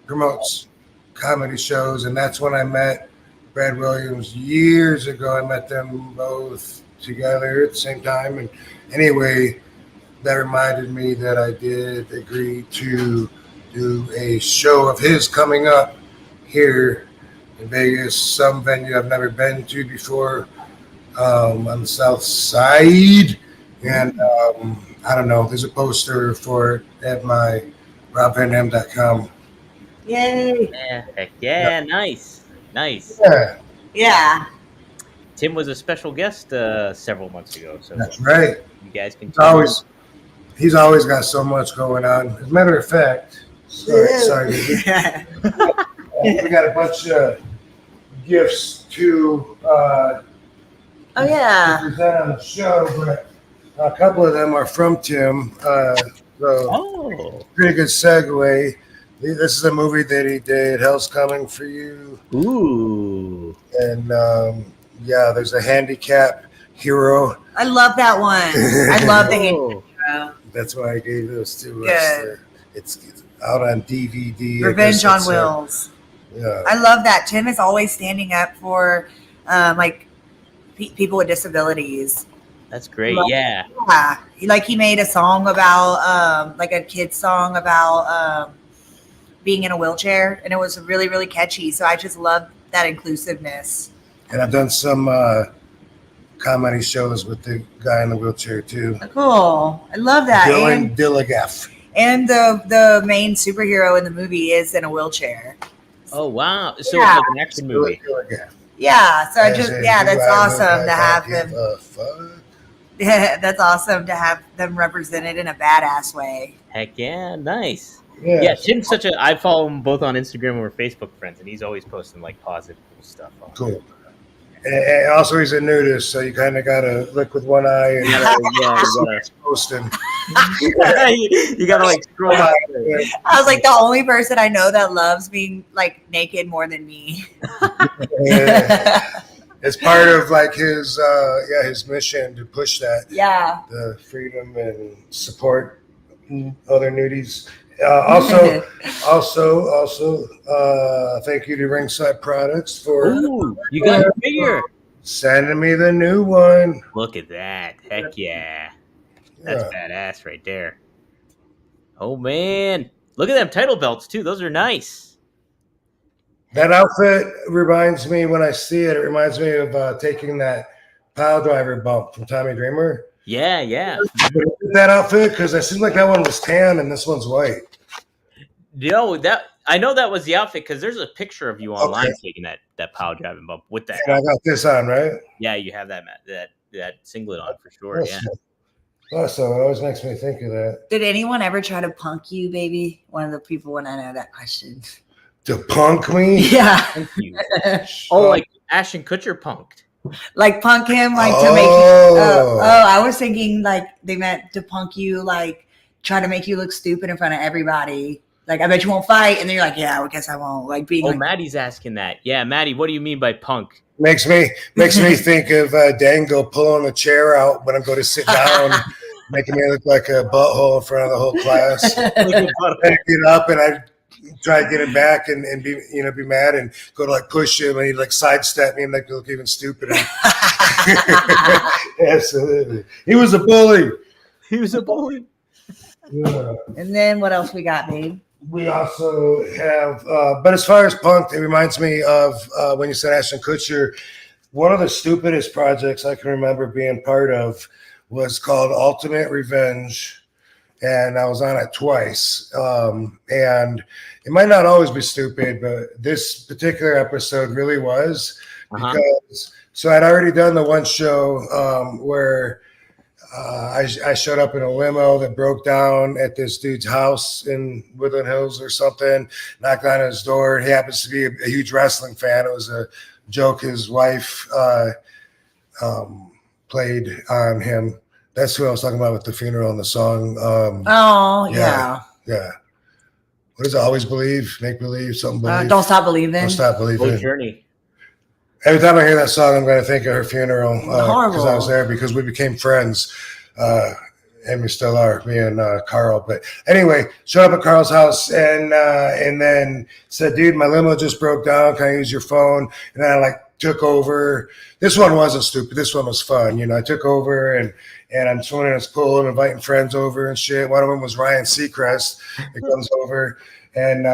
promotes comedy shows, and that's when I met Brad Williams years ago. I met them both together at the same time, and anyway, that reminded me that I did agree to do a show of his coming up here in Vegas, some venue I've never been to before, on the south side, and I don't know, there's a poster for it at my robvandam.com. Yay. Yeah, heck yeah, nice. Yeah. Tim was a special guest several months ago, so That's right. you guys can He's always got so much going on. As a matter of fact, sorry. We got a bunch of gifts to present on the show, but a couple of them are from Tim. Pretty good segue. This is a movie that he did, Hell's Coming for You. Ooh. And there's a handicap hero. I love that one. I love the handicap hero. That's why I gave those to us. It's out on DVD. Revenge on Wheels. Yeah. I love that. Tim is always standing up for people with disabilities. That's great. Yeah. He made a song about like a kid's song about being in a wheelchair, and it was really, really catchy. So I just love that inclusiveness. And I've done some comedy shows with the guy in the wheelchair too. Cool. I love that. Dylan Dilligaff. And the main superhero in the movie is in a wheelchair. Oh wow! So it's like an action movie. Yeah. So that's awesome to have them. That's awesome to have them represented in a badass way. Heck yeah, nice. Yeah, Tim's I follow him both on Instagram and we're Facebook friends, and he's always posting like positive stuff. Cool. And also, he's a nudist, so you kind of gotta look with one eye and posting. You gotta like scroll out. I was like the only person I know that loves being like naked more than me. It's part of like his mission to push that. Yeah. The freedom and support other nudies. Also, thank you to Ringside Products for you got a figure. Sending me the new one. Look at that. Heck yeah. That's badass right there. Oh man. Look at them title belts too. Those are nice. That outfit reminds me, when I see it, of taking that pile driver bump from Tommy Dreamer. Yeah. That outfit, because it seems like that one was tan and this one's white. No, I know that was the outfit because there's a picture of you online taking that pile driving bump with that. And I got this on, right? Yeah, you have that singlet on for sure. Awesome. Awesome. It always makes me think of that. Did anyone ever try to punk you, baby? One of the people when I know that question. To punk me? Yeah. Thank you. Like Ashton Kutcher punked. Like punk him, like to make you. I was thinking like they meant to punk you, like try to make you look stupid in front of everybody. Like, I bet you won't fight, and then you're like, yeah, I guess I won't. Like being. Oh, Maddie's asking that. Yeah, Maddie, what do you mean by punk? Makes me think of Dango pulling the chair out when I go to sit down, making me look like a butthole in front of the whole class. I get up and I try to get him back and be be mad and go to like push him and he'd like sidestep me and like look even stupider. Absolutely, he was a bully. He was a bully. Yeah. And then what else we got, babe? We also have, but as far as Punk, it reminds me of when you said Ashton Kutcher. One of the stupidest projects I can remember being part of was called Ultimate Revenge, and I was on it twice. And it might not always be stupid, but this particular episode really was because. So I'd already done the one show where I showed up in a limo that broke down at this dude's house in Woodland Hills or something, knocked on his door. He happens to be a huge wrestling fan. It was a joke his wife played on him. That's who I was talking about with the funeral and the song. Yeah. What is it? Always believe, make believe, something believe. Don't stop believing. Don't stop believing. What journey? Every time I hear that song, I'm going to think of her funeral because Horrible. I was there because we became friends, and we still are, me and Carl. But anyway, showed up at Carl's house and then said, "Dude, my limo just broke down. Can I use your phone?" And then I like took over. This one wasn't stupid. This one was fun. I took over and I'm swimming in his pool and inviting friends over and shit. One of them was Ryan Seacrest. He comes over. And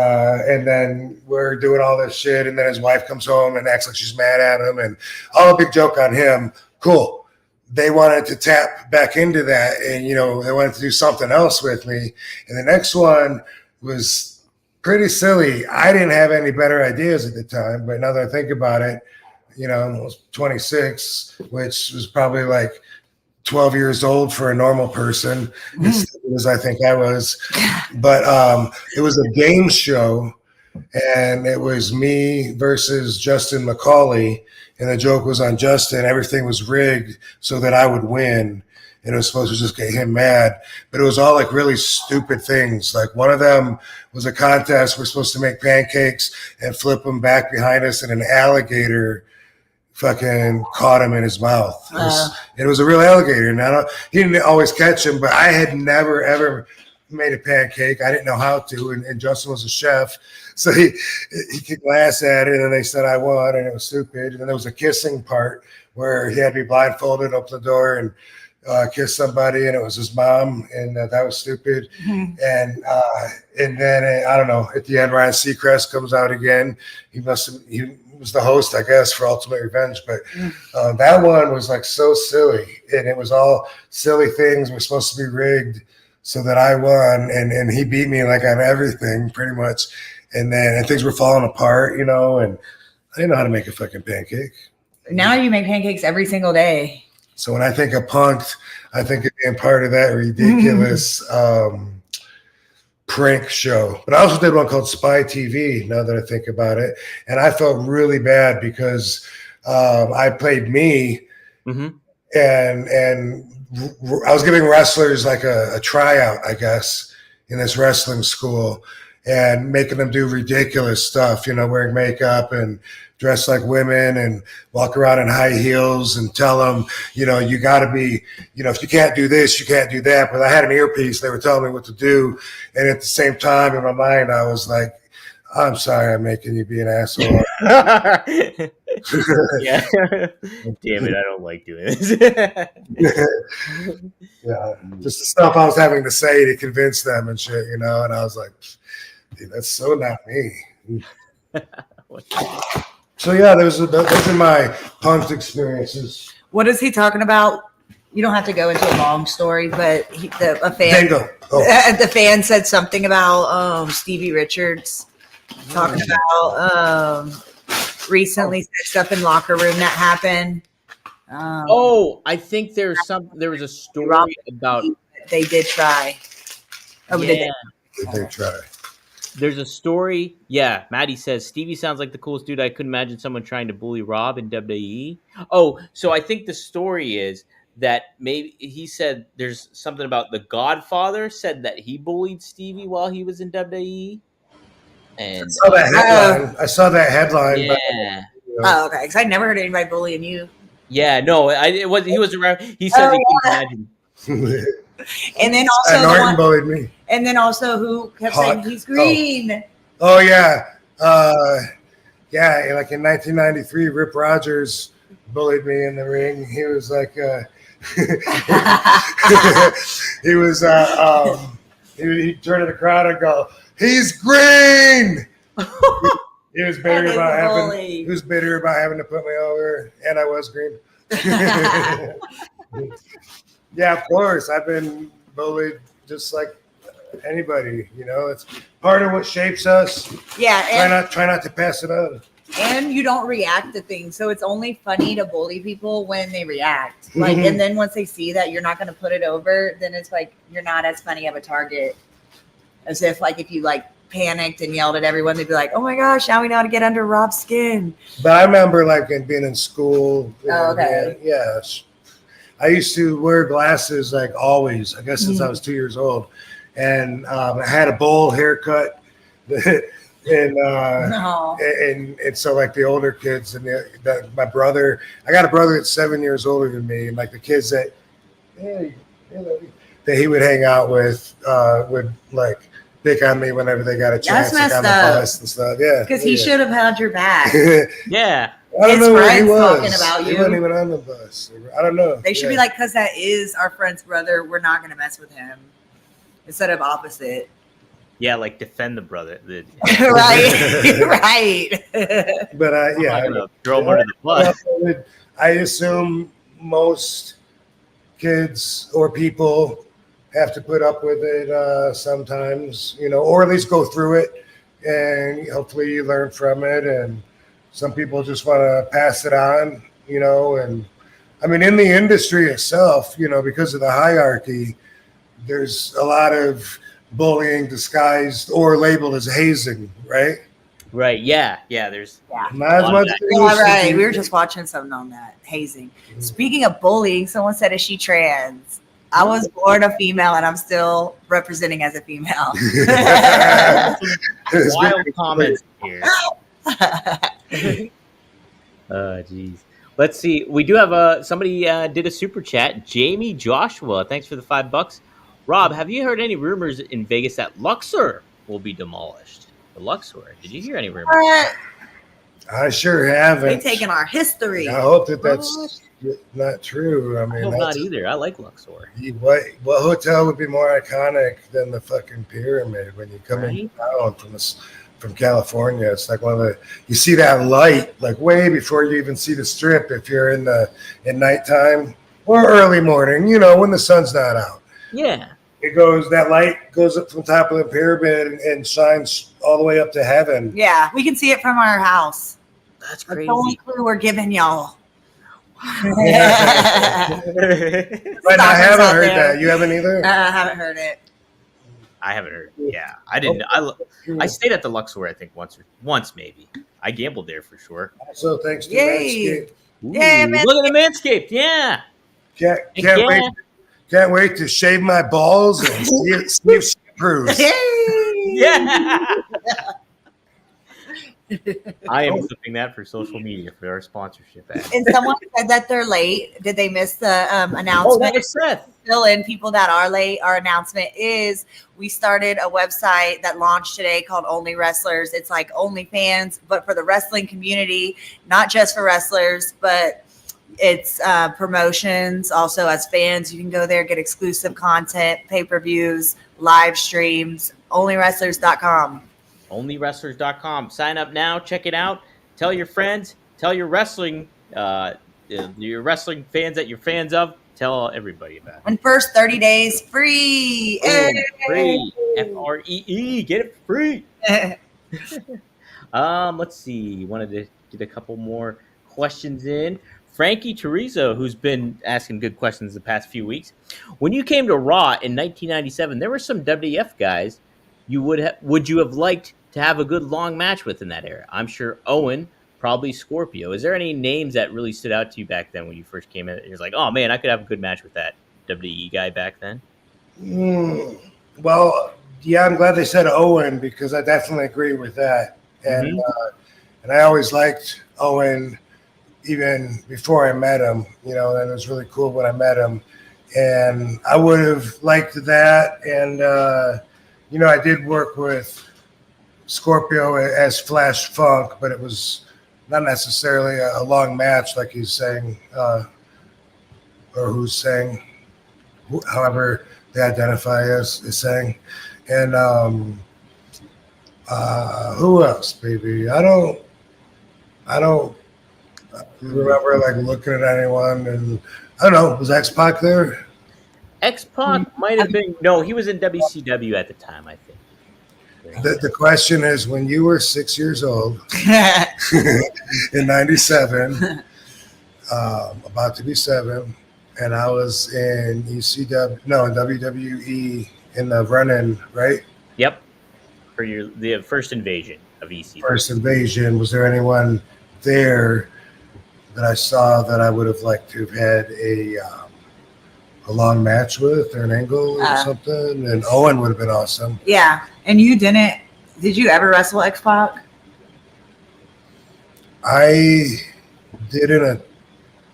then we're doing all this shit, and then his wife comes home and acts like she's mad at him, and all a big joke on him. Cool. They wanted to tap back into that, and they wanted to do something else with me. And the next one was pretty silly. I didn't have any better ideas at the time, but now that I think about it, I was 26, which was probably like 12 years old for a normal person, as I think I was. But it was a game show, and it was me versus Justin McCauley, and the joke was on Justin. Everything was rigged so that I would win, and it was supposed to just get him mad. But it was all like really stupid things. Like one of them was a contest. We're supposed to make pancakes and flip them back behind us, and an alligator fucking caught him in his mouth. It was a real alligator. And he didn't always catch him, but I had never, ever made a pancake. I didn't know how to. And Justin was a chef. So he kicked my ass at it, and they said I won, and it was stupid. And then there was a kissing part where he had me blindfolded, open the door, and kiss somebody, and it was his mom, and that was stupid. And then I don't know. At the end, Ryan Seacrest comes out again. He was the host, I guess, for Ultimate Revenge, but that one was like so silly, and it was all silly things were supposed to be rigged so that I won, and he beat me like on everything pretty much, and things were falling apart, and I didn't know how to make a fucking pancake. Now you make pancakes every single day. So when I think of Punk'd, I think of being part of that ridiculous prank show. But I also did one called Spy TV, now that I think about it. And I felt really bad because I played me, and I was giving wrestlers like a tryout, I guess, in this wrestling school, and making them do ridiculous stuff, wearing makeup and dress like women and walk around in high heels and tell them, you got to be, if you can't do this, you can't do that. But I had an earpiece. They were telling me what to do. And at the same time, in my mind, I was like, I'm sorry, I'm making you be an asshole. Yeah. Damn it, I don't like doing this. Yeah. Just the stuff I was having to say to convince them and shit, and I was like, dude, that's so not me. So yeah, those are my Punk'd experiences. What is he talking about? You don't have to go into a long story, but a fan, the fan said something about Stevie Richards talking about recently said stuff in locker room that happened. I think there was a story about they did try. Oh, yeah. They did try. There's a story. Yeah, Maddie says Stevie sounds like the coolest dude. I couldn't imagine someone trying to bully Rob in WWE. Oh, so I think the story is that maybe he said there's something about the Godfather said that he bullied Stevie while he was in WWE. And I saw that headline. Yeah. Oh, okay. Because I never heard anybody bullying you. Yeah, no, it was. He was around. He said he couldn't imagine. And then also Norton bullied me. And then also who kept saying he's green. Oh yeah, yeah. Like in 1993, Rip Rogers bullied me in the ring. He was like, he was, he turned to the crowd and go, "He's green." He was bitter That is about a having. bully. He was bitter about having to put me over, and I was green. Yeah, of course. I've been bullied just like anybody. You know, it's part of what shapes us. Yeah, Try not to pass it on. and you don't react to things, so it's only funny to bully people when they react. Like, and then once they see that you're not going to put it over, then it's like you're not as funny of a target as if you like panicked and yelled at everyone. They'd be like, "Oh my gosh, now we know how to get under Rob's skin." But I remember like being in school. Oh, okay. Yes. I used to wear glasses like always, I guess since I was 2 years old. And I had a bowl haircut. And No. and so like the older kids and my brother, I got a brother that's 7 years older than me, and like the kids that he would hang out with would like pick on me whenever they got a chance. That's like, messed on the up. bus and stuff. Yeah, Because he should have had your back. Yeah. I don't His know where he friends was. talking about He you. wasn't even on the bus. I don't know. They should be like, because that is our friend's brother, we're not going to mess with him. Instead of opposite. Yeah, like defend the brother. Right. Right. But I'm not gonna throw him under the bus. I assume most kids or people have to put up with it sometimes, you know, or at least go through it, and hopefully you learn from it. And some people just want to pass it on, you know. And I mean, in the industry itself, you know, because of the hierarchy, there's a lot of bullying disguised or labeled as hazing, right? Right. Yeah. Yeah. There's Not as much. as it Yeah, used to right. be. We were just watching something on that. Hazing. Speaking of bullying, someone said, "Is she trans?" I was born a female and I'm still representing as a female. wild comments here. Geez. Let's see. We do have somebody did a super chat. Jamie Joshua. Thanks for the $5. Rob, have you heard any rumors in Vegas that Luxor will be demolished? The Luxor. Did you hear any rumors? I sure haven't. They taking our history. I hope that's not true. I I mean, hope not either. I like Luxor. What hotel would be more iconic than the fucking pyramid when you come in town from California? It's like you see that light like way before you even see the strip if you're in nighttime or early morning, you know, when the sun's not out. Yeah. That light goes up from top of the pyramid and shines all the way up to heaven. Yeah, we can see it from our house. That's That's the crazy. only clue we're giving y'all. But I haven't heard that. You haven't either? I haven't heard it. I haven't heard. Yeah, I didn't. I stayed at the Luxor, I think once maybe. I gambled there for sure. So thanks to Yay. Manscaped. Ooh, Yeah, man. look at the Manscaped. Yeah. Can't wait to shave my balls and see if she approves. Yeah. I am flipping that for social media for our sponsorship ad. And someone said that they're late. Did they miss the Oh, announcement? that was Seth. Fill in people that are late. Our announcement is we started a website that launched today called Only Wrestlers. It's like OnlyFans, but for the wrestling community, not just for wrestlers, but it's promotions. Also, as fans, you can go there, get exclusive content, pay-per-views, live streams, onlywrestlers.com. Onlywrestlers.com. Sign up now. Check it out. Tell your friends. Tell your wrestling fans that you're fans of. Tell everybody about it. And first 30 days free. Free. FREE. Get it free. Let's see. Wanted to get a couple more questions in. Frankie Teresa, who's been asking good questions the past few weeks. When you came to Raw in 1997, there were some WWF guys would you have liked to have a good long match with in that era? I'm sure Owen, probably Scorpio. Is there any names that really stood out to you back then when you first came in? You're like, oh man, I could have a good match with that WWE guy back then. Well, yeah, I'm glad they said Owen because I definitely agree with that. And and I always liked Owen even before I met him, you know, and it was really cool when I met him. And I would have liked that. And, you know, I did work with Scorpio as Flash Funk, but it was not necessarily a long match like he's saying, or who's saying, however they identify as is saying. And who else, baby? I don't remember like looking at anyone, and I don't know. Was X-Pac there? X-Pac might have been. No, he was in WCW at the time, I think. The question is, when you were 6 years old in '97, about to be 7, and I was in ECW, no, in WWE in the run-in, right? Yep. For the first invasion of ECW. First invasion. Was there anyone there that I saw that I would have liked to have had a long match with, or an angle or something? And Owen would have been awesome. Yeah. And you didn't, did you ever wrestle X-Pac? I did in a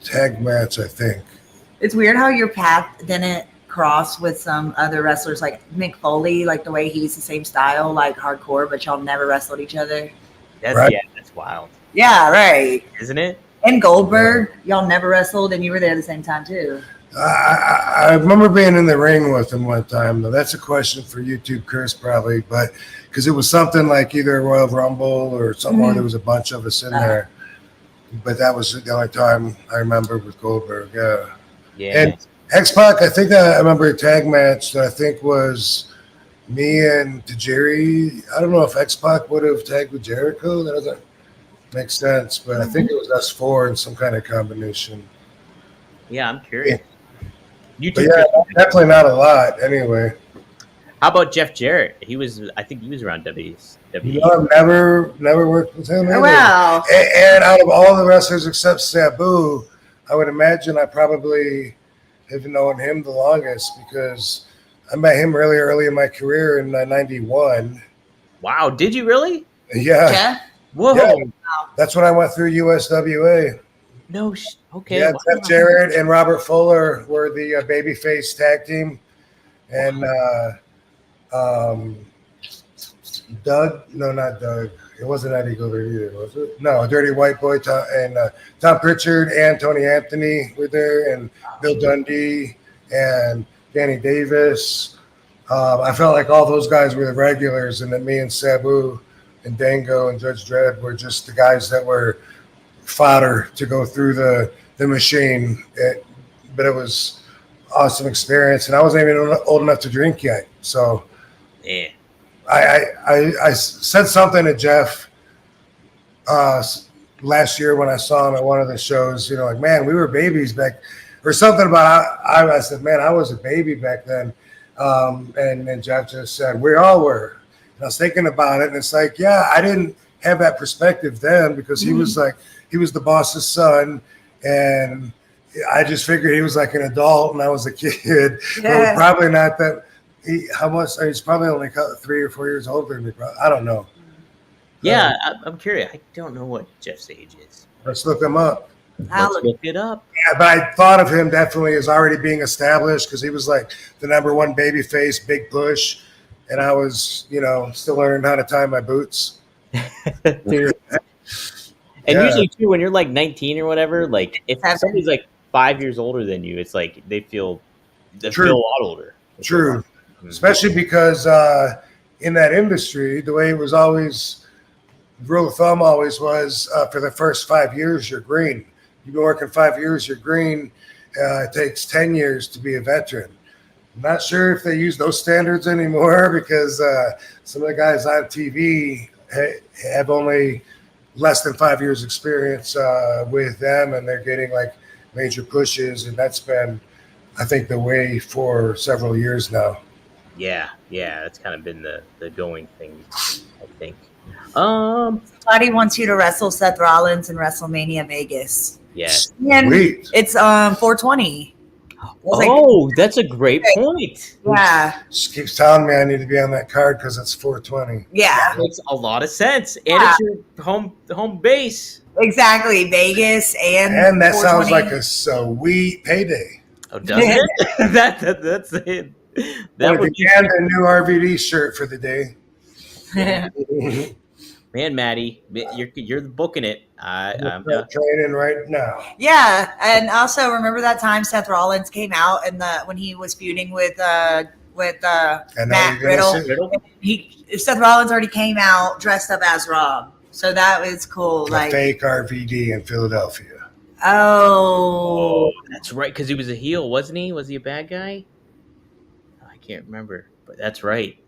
tag match, I think. It's weird how your path didn't cross with some other wrestlers like Mick Foley, like the way he's the same style, like hardcore, but y'all never wrestled each other. Right. Yeah, that's wild. Yeah, right. Isn't it? And Goldberg, y'all never wrestled, and you were there at the same time too. I remember being in the ring with him one time, though. That's a question for YouTube, Chris, probably, but because it was something like either a Royal Rumble or something where there was a bunch of us in there. But that was the only time I remember with Goldberg. Yeah. Yeah. And X-Pac, I think I remember a tag match that I think was me and Tajiri. I don't know if X-Pac would have tagged with Jericho. That doesn't make sense, but I think it was us 4 in some kind of combination. Yeah, I'm curious. But yeah, definitely not a lot. Anyway, how about Jeff Jarrett? I think he was around WWE. You know, I've never worked with him. Oh, wow. And out of all the wrestlers except Sabu, I would imagine I probably have known him the longest because I met him really early in my career in '91. Wow, did you really? Yeah. Whoa. Yeah. That's when I went through USWA. No, okay. Yeah, Jeff Jarrett and Robert Fuller were the babyface tag team, and Doug. No, not Doug. It wasn't Eddie Goldberg either, was it? No, Dirty White Boy and Tom Pritchard and Tony Anthony were there, and Bill Dundee and Danny Davis. I felt like all those guys were the regulars, and then me and Sabu and Dango and Judge Dredd were just the guys that were fodder to go through the machine. But it was awesome experience, and I wasn't even old enough to drink yet. So yeah. I said something to Jeff last year when I saw him at one of the shows, you know, like, man, we were babies back, or something about, I said, man, I was a baby back then. And then Jeff just said, we all were. And I was thinking about it, and it's like, yeah, I didn't have that perspective then because he was like, he was the boss's son, and I just figured he was like an adult and I was a kid. But probably not that. How much? He's probably only 3 or 4 years older than me. I don't know. Yeah, I'm curious. I don't know what Jeff's age is. Let's look him up. Let's look it up. Yeah, but I thought of him definitely as already being established because he was like the #1 baby face, big push, and I was, you know, still learning how to tie my boots. And usually too, when you're like 19 or whatever, like if somebody's like 5 years older than you, it's like they feel a lot older. True. Especially because in that industry, the way it was always, the rule of thumb always was for the first 5 years, you're green. You've been working 5 years, you're green. It takes 10 years to be a veteran. I'm not sure if they use those standards anymore because some of the guys on TV have only less than 5 years experience with them, and they're getting like major pushes, and that's been, I think, the way for several years now. Yeah, that's kind of been the going thing, I think. Scotty wants you to wrestle Seth Rollins in WrestleMania Vegas. Yeah. Sweet. It's 420. That's a great point. Yeah. She keeps telling me I need to be on that card because it's 420. Yeah. That makes a lot of sense. And it's your home base. Exactly. Vegas and that sounds like a sweet payday. Oh, does it? That's it. That would be a new RVD shirt for the day. Man, Maddie, you're booking it. I'm training right now. Yeah, and also remember that time Seth Rollins came out and when he was feuding with Matt Riddle. Seth Rollins already came out dressed up as Rob, so that was cool. A fake RVD in Philadelphia. Oh, that's right, because he was a heel, wasn't he? Was he a bad guy? I can't remember, but that's right.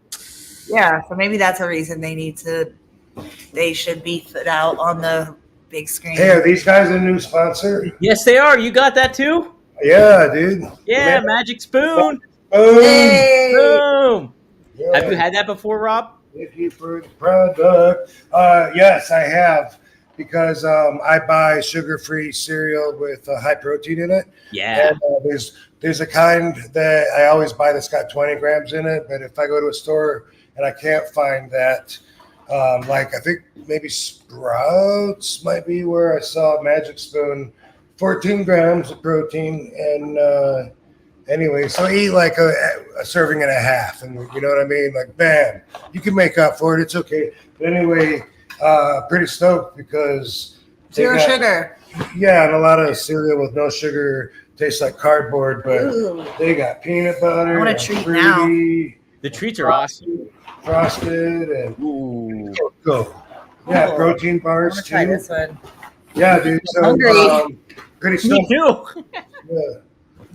Yeah, so maybe that's a reason they should beef it out on the big screen. Hey, are these guys a new sponsor? Yes, they are. You got that too? Yeah, dude. Yeah, Magic Spoon. Boom. Hey. Boom. Yeah. Have you had that before, Rob? Thank you for the product. Yes, I have, because I buy sugar-free cereal with high protein in it. Yeah. And there's a kind that I always buy that's got 20 grams in it, but if I go to a store and I can't find that, like I think maybe Sprouts might be where I saw Magic Spoon, 14 grams of protein, and anyway, so I eat like a serving and a half, and you know what I mean? Like, bam, you can make up for it. It's okay. But anyway, pretty stoked because zero sugar. Yeah, and a lot of cereal with no sugar tastes like cardboard, but they got peanut butter. I want a treat now. The treats are awesome. Frosted and go. Yeah, protein bars too. Try this one. Yeah, dude. So pretty stoked. Me too. Yeah.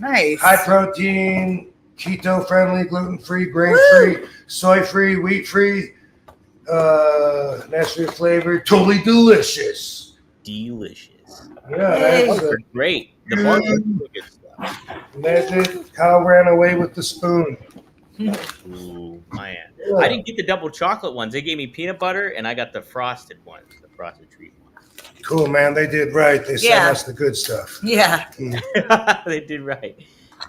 Nice. High protein, keto friendly, gluten free, grain free, soy free, wheat free, naturally flavored, totally delicious. Delicious. Yeah, that's great. The bars are good stuff. Imagine Kyle ran away with the spoon. Ooh, man. Yeah. I didn't get the double chocolate ones. They gave me peanut butter, and I got the frosted ones, the frosted treat ones. Cool, man. They did right. They sent us the good stuff. Yeah. They did right.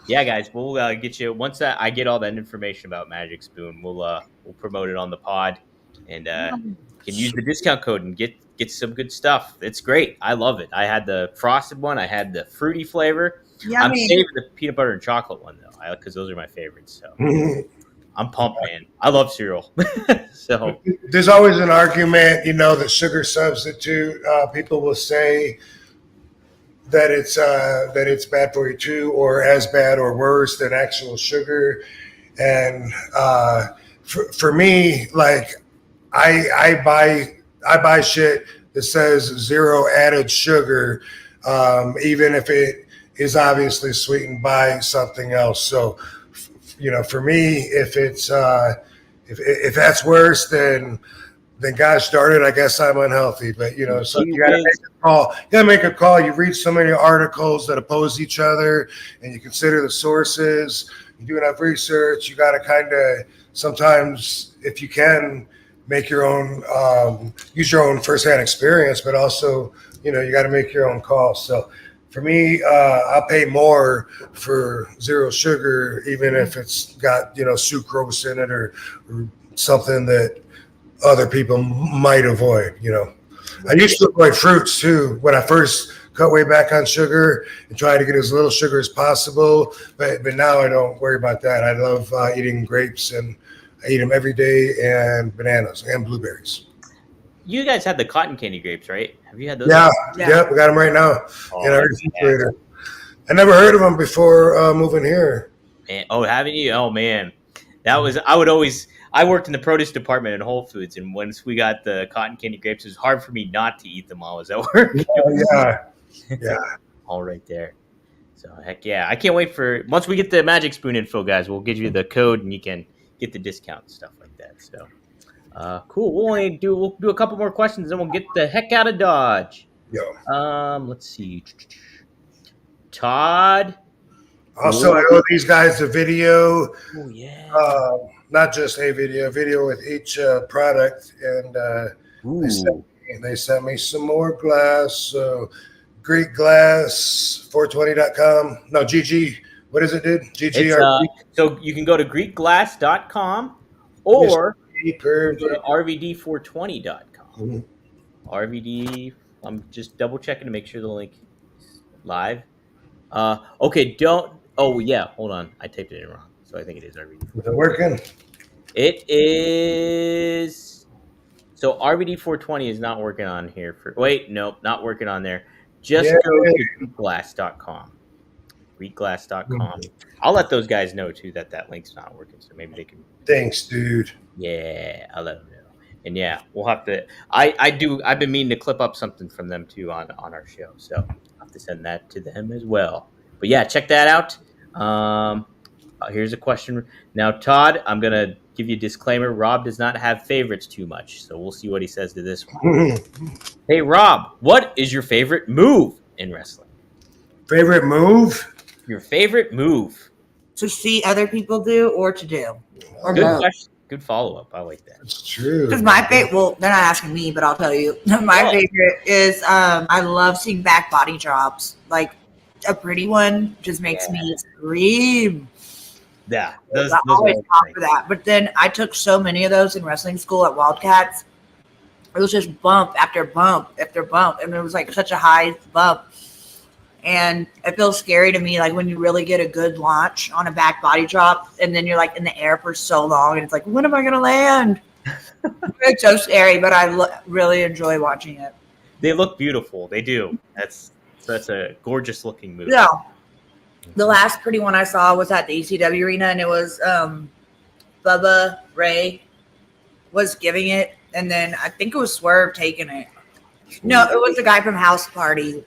Yeah, guys, we'll get you once I get all that information about Magic Spoon. We'll promote it on the pod, and can use the discount code and get some good stuff. It's great. I love it. I had the frosted one. I had the fruity flavor. Yummy. I'm saving the peanut butter and chocolate one though, because those are my favorites. So I'm pumped, man. I love cereal. So there's always an argument, that sugar substitute. People will say that it's bad for you too, or as bad or worse than actual sugar. And for me, like I buy shit that says 0 added sugar, even if it is obviously sweetened by something else. So, for me, if it's if that's worse, then gosh darn it, I guess I'm unhealthy. But so you gotta make a call. You gotta make a call. You read so many articles that oppose each other, and you consider the sources. You do enough research. You gotta kind of sometimes, if you can, make your own, use your own firsthand experience, but also you got to make your own call. So for me, I'll pay more for 0 sugar, even if it's got sucrose in it or something that other people might avoid. I used to avoid fruits too when I first cut way back on sugar and try to get as little sugar as possible. But now I don't worry about that. I love eating grapes, and I eat them every day, and bananas and blueberries. You guys had the cotton candy grapes, right? Have you had those? Yeah. Yep, we got them right now in our refrigerator. I never heard of them before moving here. Man, haven't you? Oh man, that was I worked in the produce department in Whole Foods, and once we got the cotton candy grapes, it was hard for me not to eat them while I was at work. Yeah. All right there. So heck yeah, I can't wait for once we get the Magic Spoon info, guys. We'll give you the code, and you can get the discount and stuff like that. So cool. We'll do a couple more questions, and we'll get the heck out of Dodge. Let's see. Todd. Also, I owe these guys a video. Oh yeah. Not just a video with each product, and they sent me some more glass. So Greek Glass 420.com. No, GG. What is it, dude? GG. So you can go to GreekGlass.com or go to RVD420.com. RVD. I'm just double checking to make sure the link is live. Okay. Oh yeah. Hold on. I typed it in wrong. So I think it is RVD. Is it working? It is. So RVD 420 is not working on here for. Wait, nope, not working on there. Just Yeah. go to greekglass.com. Greekglass.com. I'll let those guys know too that link's not working, so maybe they can. Thanks, dude. Yeah, I'll let them know. And yeah, we'll have to. I've been meaning to clip up something from them too on our show, so I'll have to send that to them as well. But yeah, check that out. Here's a question now, Todd. I'm gonna give you a disclaimer. Rob does not have favorites too much, so we'll see what he says to this one. Hey, Rob, what is your favorite move in wrestling? Favorite move? Your favorite move? To see other people do or to do? Or Good both? question. Good follow up. I like that. That's true. Because my favorite, well, they're not asking me, but I'll tell you. My favorite is I love seeing back body drops. Like a pretty one just makes me scream. Yeah, I always talk for that. But then I took so many of those in wrestling school at Wildcats. It was just bump after bump after bump, and it was like such a high bump. And it feels scary to me, like when you really get a good launch on a back body drop, and then you're like in the air for so long, and it's like, when am I going to land? It's so scary, but I really enjoy watching it. They look beautiful. They do. That's a gorgeous looking movie. Yeah. The last pretty one I saw was at the ECW arena, and it was Bubba Ray was giving it, and then I think it was Swerve taking it. No, it was the guy from House Party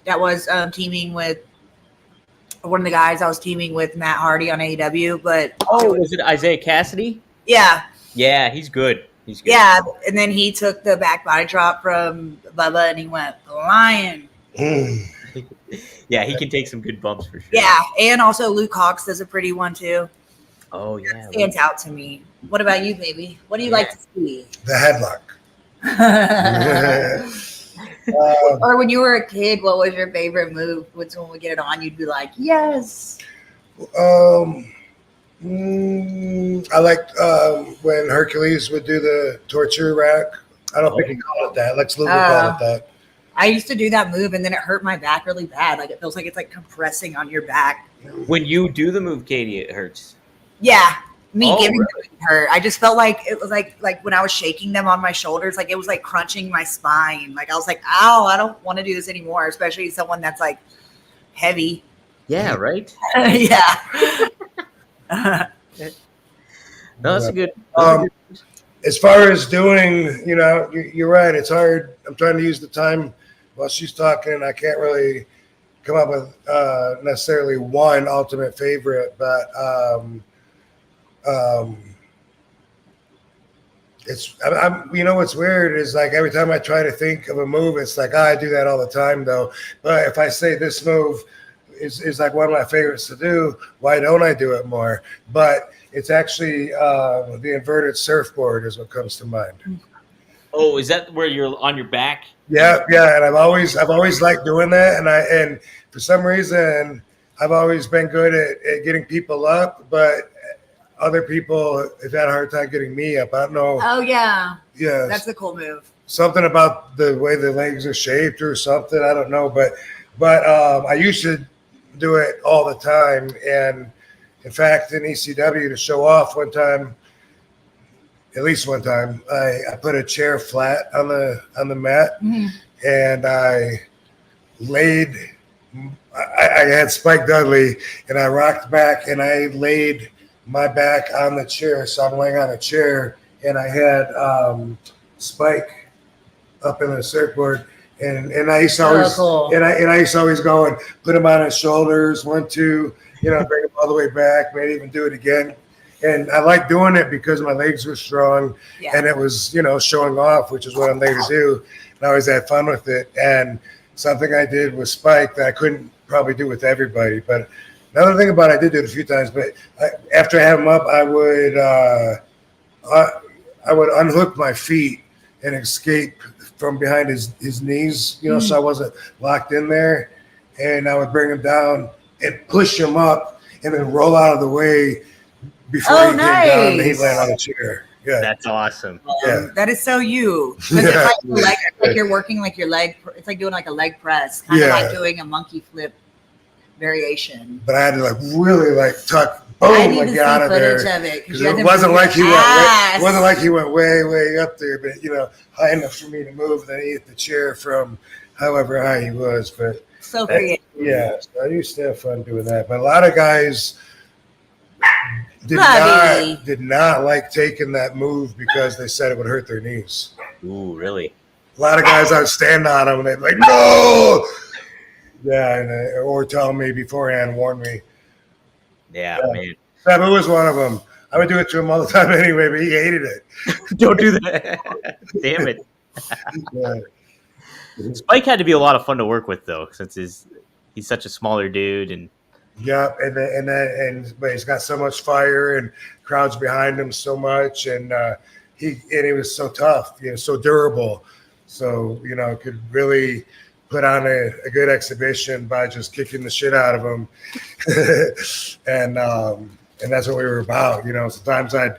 that was teaming with one of the guys I was teaming with, Matt Hardy on AEW. But was it Isaiah Cassidy? Yeah. Yeah, he's good. He's good. Yeah, and then he took the back body drop from Bubba, and he went flying. Yeah, he can take some good bumps for sure. Yeah, and also Luke Hawx does a pretty one too. Oh yeah, that stands out to me. What about you, baby? What do you like to see? The headlock. Or when you were a kid, what was your favorite move? When someone would get it on, you'd be like, yes. I liked when Hercules would do the torture rack. I don't think he called it that. Lex Luger called it that. I used to do that move, and then it hurt my back really bad. Like it feels like it's like compressing on your back. When you do the move, Katie, it hurts. Yeah, me giving really? them hurt. I just felt like it was like when I was shaking them on my shoulders, like it was like crunching my spine. Like I was like, ow, I don't want to do this anymore, especially someone that's like heavy. Yeah, right? Yeah. No, that's a good. As far as doing, you're right. It's hard. I'm trying to use the time while she's talking. I can't really come up with necessarily one ultimate favorite, but what's weird is like every time I try to think of a move, it's like, I do that all the time though. But if I say this move is like one of my favorites to do, why don't I do it more? But it's actually the inverted surfboard is what comes to mind. Oh, is that where you're on your back? Yeah, and I've always liked doing that, and for some reason I've always been good at getting people up, but other people have had a hard time getting me up. I don't know. Oh yeah. Yeah. That's a cool move. Something about the way the legs are shaped or something. I don't know, but I used to do it all the time, and in fact, in ECW to show off one time, at least one time, I put a chair flat on the mat, and I laid. I had Spike Dudley, and I rocked back, and I laid my back on the chair. So I'm laying on a chair, and I had Spike up in the surfboard, and I used to always and I used to always go and put him on his shoulders, 1, 2, bring him all the way back, maybe even do it again. And I like doing it because my legs were strong, and it was showing off, which is what I'm there to do. And I always had fun with it. And something I did with Spike that I couldn't probably do with everybody, but another thing about it, I did do it a few times, but after I have him up, I would unhook my feet and escape from behind his knees, so I wasn't locked in there. And I would bring him down and push him up and then roll out of the way before he came down and he'd land on a chair. Yeah. That's awesome. Yeah. That is so you. It's like you're working like your leg. It's like doing like a leg press, kind of like doing a monkey flip. variation. But I had to like really like tuck, I boom, need like to get out see of there. footage of it Because it wasn't like he went way, it wasn't like he went way up there, but you know, high enough for me to move. Then he hit the chair from however high he was. But so creative. Yeah, so I used to have fun doing that. But a lot of guys did not like taking that move because they said it would hurt their knees. Ooh, really? A lot of guys, I would stand on them and they'd be like, no! Yeah, or tell me beforehand, warn me. Yeah, man. Sabu was one of them. I would do it to him all the time anyway, but he hated it. Don't do that. Damn it. Yeah. Spike had to be a lot of fun to work with, though, since he's such a smaller dude. And yeah, but he's got so much fire and crowds behind him so much, and he was so tough, you know, so durable. So, you know, could really put on a good exhibition by just kicking the shit out of him. And that's what we were about. You know, sometimes I'd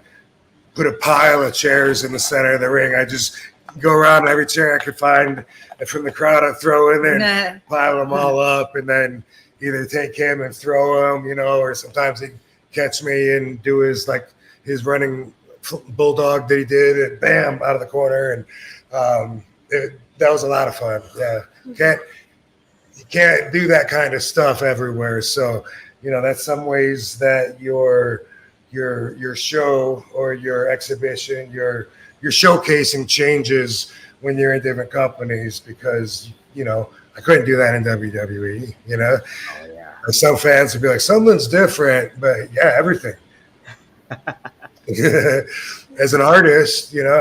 put a pile of chairs in the center of the ring. I just go around every chair I could find, and from the crowd I'd throw in there and pile them all up, and then either take him and throw him, you know, or sometimes he'd catch me and do his running bulldog that he did, and bam, out of the corner. And that was a lot of fun. Yeah. You can't do that kind of stuff everywhere. So, you know, that's some ways that your show or your exhibition, your showcasing changes when you're in different companies, because, you know, I couldn't do that in WWE, you know. oh, yeah. Some fans would be like, something's different, but yeah, everything. As an artist, you know,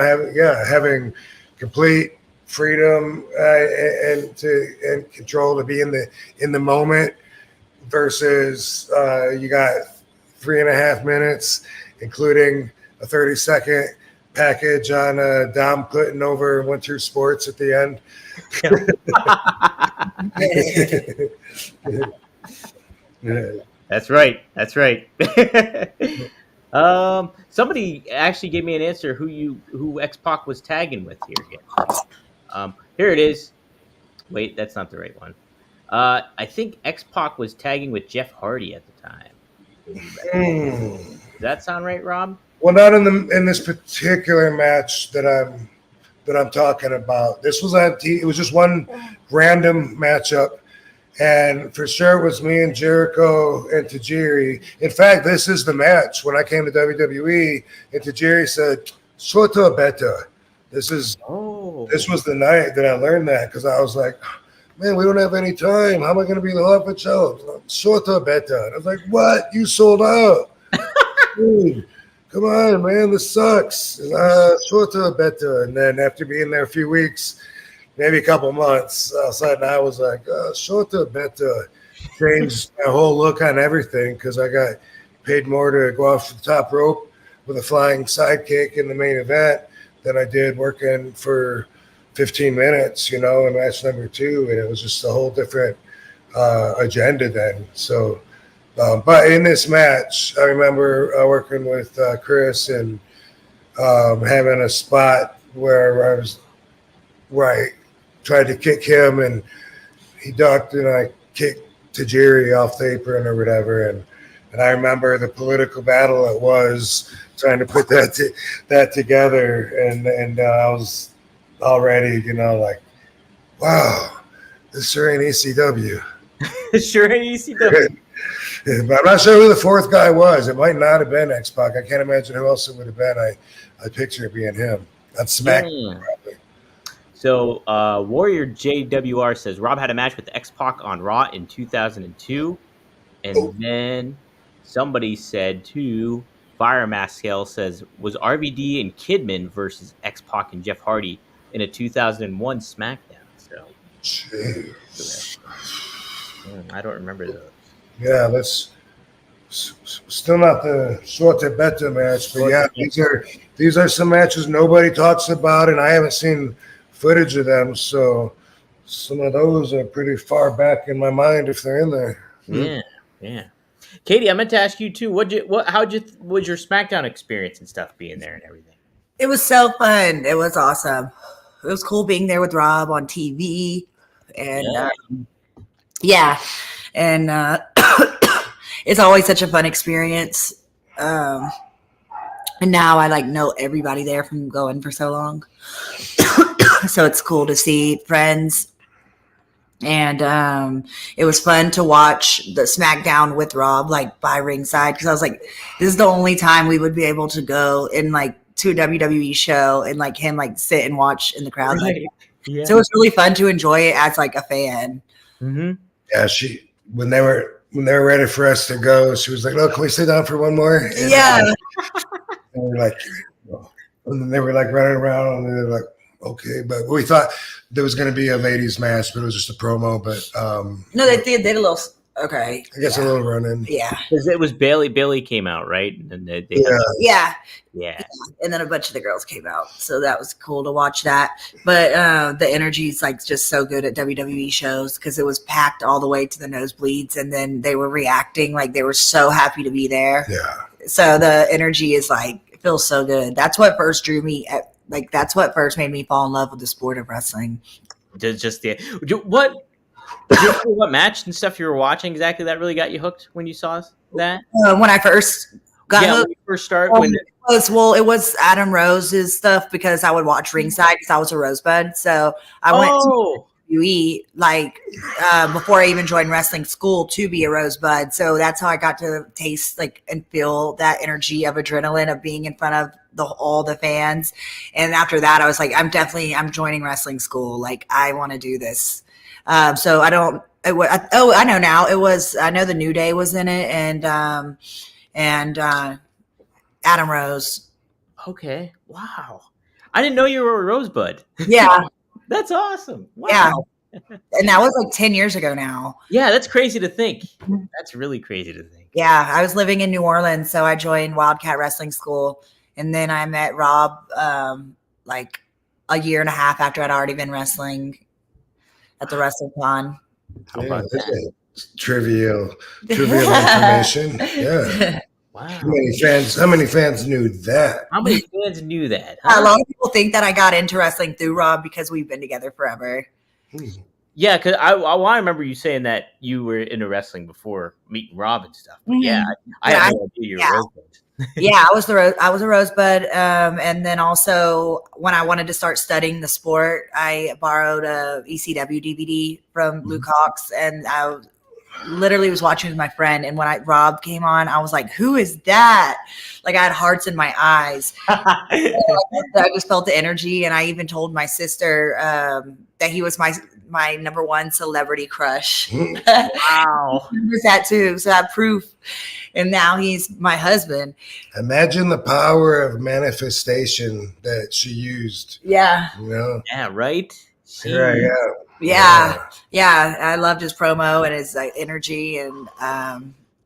having complete freedom and control to be in the moment versus you got 3.5 minutes, including a 30-second package on Dom putting over Winter Sports at the end. That's right. Somebody actually gave me an answer who X-Pac was tagging with here again. Here it is. Wait, that's not the right one. I think X-Pac was tagging with Jeff Hardy at the time. Does that sound right, Rob? Well, not in this particular match that I'm talking about. This was it was just one random matchup, and for sure it was me and Jericho and Tajiri. In fact, this is the match when I came to WWE, and Tajiri said, "Shorter better." This was the night that I learned that, because I was like, man, we don't have any time. How am I going to be the Harper show? Shorter better. And I was like, what? You sold out. Dude, come on, man. This sucks. Shorter better. And then after being there a few weeks, maybe a couple months, all of a sudden I was like, shorter better. Changed my whole look on everything, because I got paid more to go off the top rope with a flying sidekick in the main event than I did working for 15 minutes, you know, in match number 2, and it was just a whole different agenda then. So, but in this match, I remember working with Chris and having a spot where I tried to kick him, and he ducked, and I kicked Tajiri off the apron or whatever, and I remember the political battle it was trying to put that together, and I was already, you know, like, wow, this sure ain't ECW. Sure ain't ECW. But I'm not sure who the fourth guy was. It might not have been X-Pac. I can't imagine who else it would have been. I picture it being him. That's SmackDown, probably. So Warrior JWR says Rob had a match with X-Pac on Raw in 2002, and then somebody said too. Fire Mask Scale says was RVD and Kidman versus X-Pac and Jeff Hardy in a 2001 SmackDown. So, I don't remember those. Yeah, that's still not the shorter better match, but yeah, these are some matches nobody talks about, and I haven't seen footage of them, so some of those are pretty far back in my mind if they're in there. Yeah. Katie, I meant to ask you too. Was your SmackDown experience and stuff being there and everything? It was so fun. It was awesome. It was cool being there with Rob on TV, and and it's always such a fun experience. And now I like know everybody there from going for so long. So it's cool to see friends. And it was fun to watch the SmackDown with Rob, like by ringside, because I was like, this is the only time we would be able to go in like to a WWE show and like him like sit and watch in the crowd. Right. Like, Yeah. so it was really fun to enjoy it as like a fan. Mm-hmm. Yeah, when they were ready for us to go, she was like, "Oh, can we sit down for one more?" And, Yeah. and we're like, oh. And then they were like running around, and they were like, "Okay," but we thought there was going to be a ladies' match, but it was just a promo. But No, they did a little. Okay. I guess a little run-in. Yeah. Because it was Bailey came out, right? And they Yeah. yeah. And then a bunch of the girls came out, so that was cool to watch that. But the energy is like just so good at WWE shows because it was packed all the way to the nosebleeds, and then they were reacting like they were so happy to be there. Yeah. So the energy is like, it feels so good. That's what first drew me at, like, that's what first made me fall in love with the sport of wrestling. What match and stuff you were watching exactly that really got you hooked when you saw that? When I first got hooked, when you first started. it was Adam Rose's stuff because I would watch ringside because I was a Rosebud. So I went to WWE like before I even joined wrestling school to be a Rosebud. So that's how I got to taste like and feel that energy of adrenaline of being in front of all the fans. And after that, I was like, I'm joining wrestling school. Like I want to do this. So I know now. I know the New Day was in it, and Adam Rose. Okay. Wow. I didn't know you were a Rosebud. Yeah. That's awesome. Wow. Yeah. And that was like 10 years ago now. Yeah, that's crazy to think. That's really crazy to think. Yeah, I was living in New Orleans, so I joined Wildcat Wrestling School, and then I met Rob like a year and a half after I'd already been wrestling at the WrestleCon. How about that? Trivial information. Yeah. Wow. How many fans knew that? How many fans knew that? A lot of people think that I got into wrestling through Rob because we've been together forever. Yeah, because I remember you saying that you were into wrestling before meeting Rob and stuff. But yeah, I had no idea you were a Rosebud. Yeah, I was a Rosebud, and then also when I wanted to start studying the sport, I borrowed a ECW DVD from Luke Hawx, and I literally was watching with my friend. And when Rob came on, I was like, "Who is that?" Like I had hearts in my eyes. I just felt the energy, and I even told my sister that he was my number one celebrity crush. Wow. There's that too. So I have proof. And now he's my husband. Imagine the power of manifestation that she used. Yeah. You know? Yeah, right? Here I am. Yeah. I loved his promo and his energy. And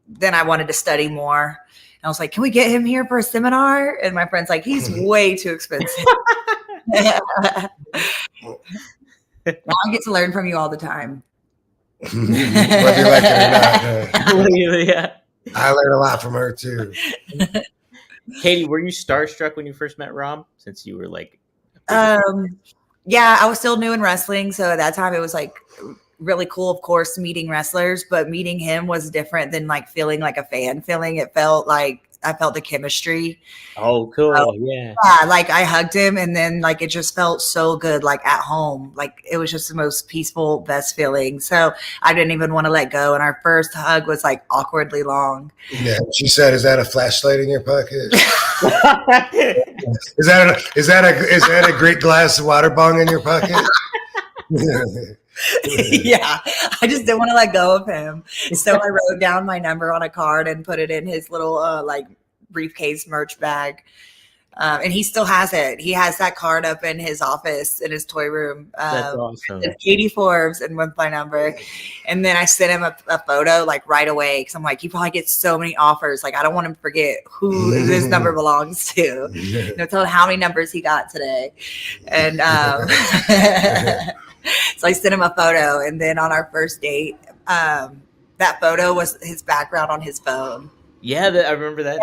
then I wanted to study more. And I was like, can we get him here for a seminar? And my friend's like, he's way too expensive. Now I get to learn from you all the time. Whether you like it or not. Yeah. I learned a lot from her too. Katie, were you starstruck when you first met Rob? Since you were like, yeah, I was still new in wrestling, so at that time it was like really cool, of course, meeting wrestlers. But meeting him was different than like feeling like a fan feeling. It felt like I felt the chemistry. Oh, cool. Yeah. Like I hugged him, and then like it just felt so good, like at home. Like it was just the most peaceful, best feeling. So I didn't even want to let go. And our first hug was like awkwardly long. Yeah, she said, "Is that a flashlight in your pocket? Is that a great glass of water bong in your pocket?" Yeah, I just didn't want to let go of him. So I wrote down my number on a card and put it in his little like briefcase merch bag. And he still has it. He has that card up in his office in his toy room. That's awesome. It's Katie Forbes and with my number. And then I sent him a photo like right away because I'm like, he probably gets so many offers. Like I don't want him to forget who this number belongs to. You know, tell him how many numbers he got today. And so I sent him a photo, and then on our first date, that photo was his background on his phone. Yeah, I remember that.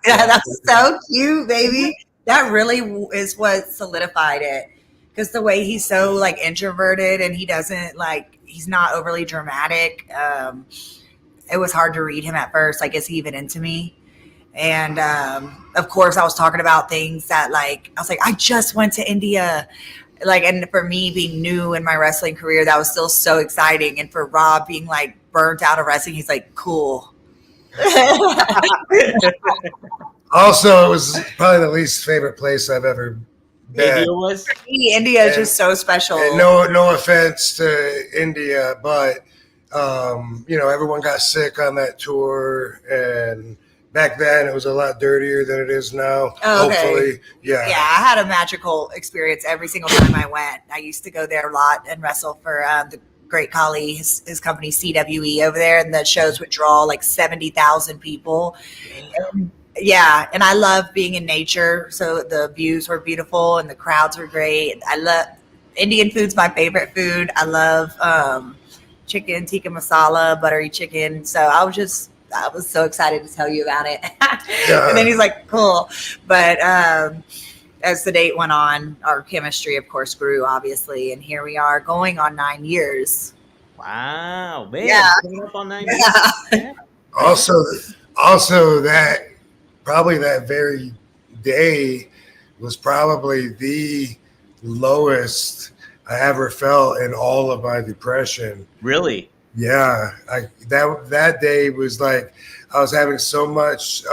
Yeah, that was so cute, baby. That really is what solidified it. because the way he's so like introverted and he doesn't like, he's not overly dramatic. It was hard to read him at first. Like, is he even into me? And of course, I was talking about things that like, I was like, I just went to India. Like, and for me being new in my wrestling career, that was still so exciting. And for Rob being like burnt out of wrestling, he's like, cool. Also, it was probably the least favorite place I've ever been. India was? India is just so special. And no offense to India, but everyone got sick on that tour, and back then it was a lot dirtier than it is now. Oh, okay. Hopefully, yeah. Yeah, I had a magical experience every single time I went. I used to go there a lot and wrestle for the great Kali, his company CWE over there, and the shows would draw like 70,000 people. Yeah, and I love being in nature, so the views were beautiful and the crowds were great. I love Indian food's my favorite food. I love chicken tikka masala, buttery chicken. So I was so excited to tell you about it. Yeah. And then he's like, cool. But as the date went on, our chemistry, of course, grew, obviously. And here we are going on 9 years. Wow, man. Yeah. Coming up on 9 years. Yeah. Also, that probably that very day was probably the lowest I ever felt in all of my depression. Really? Yeah, that day was like I was having so much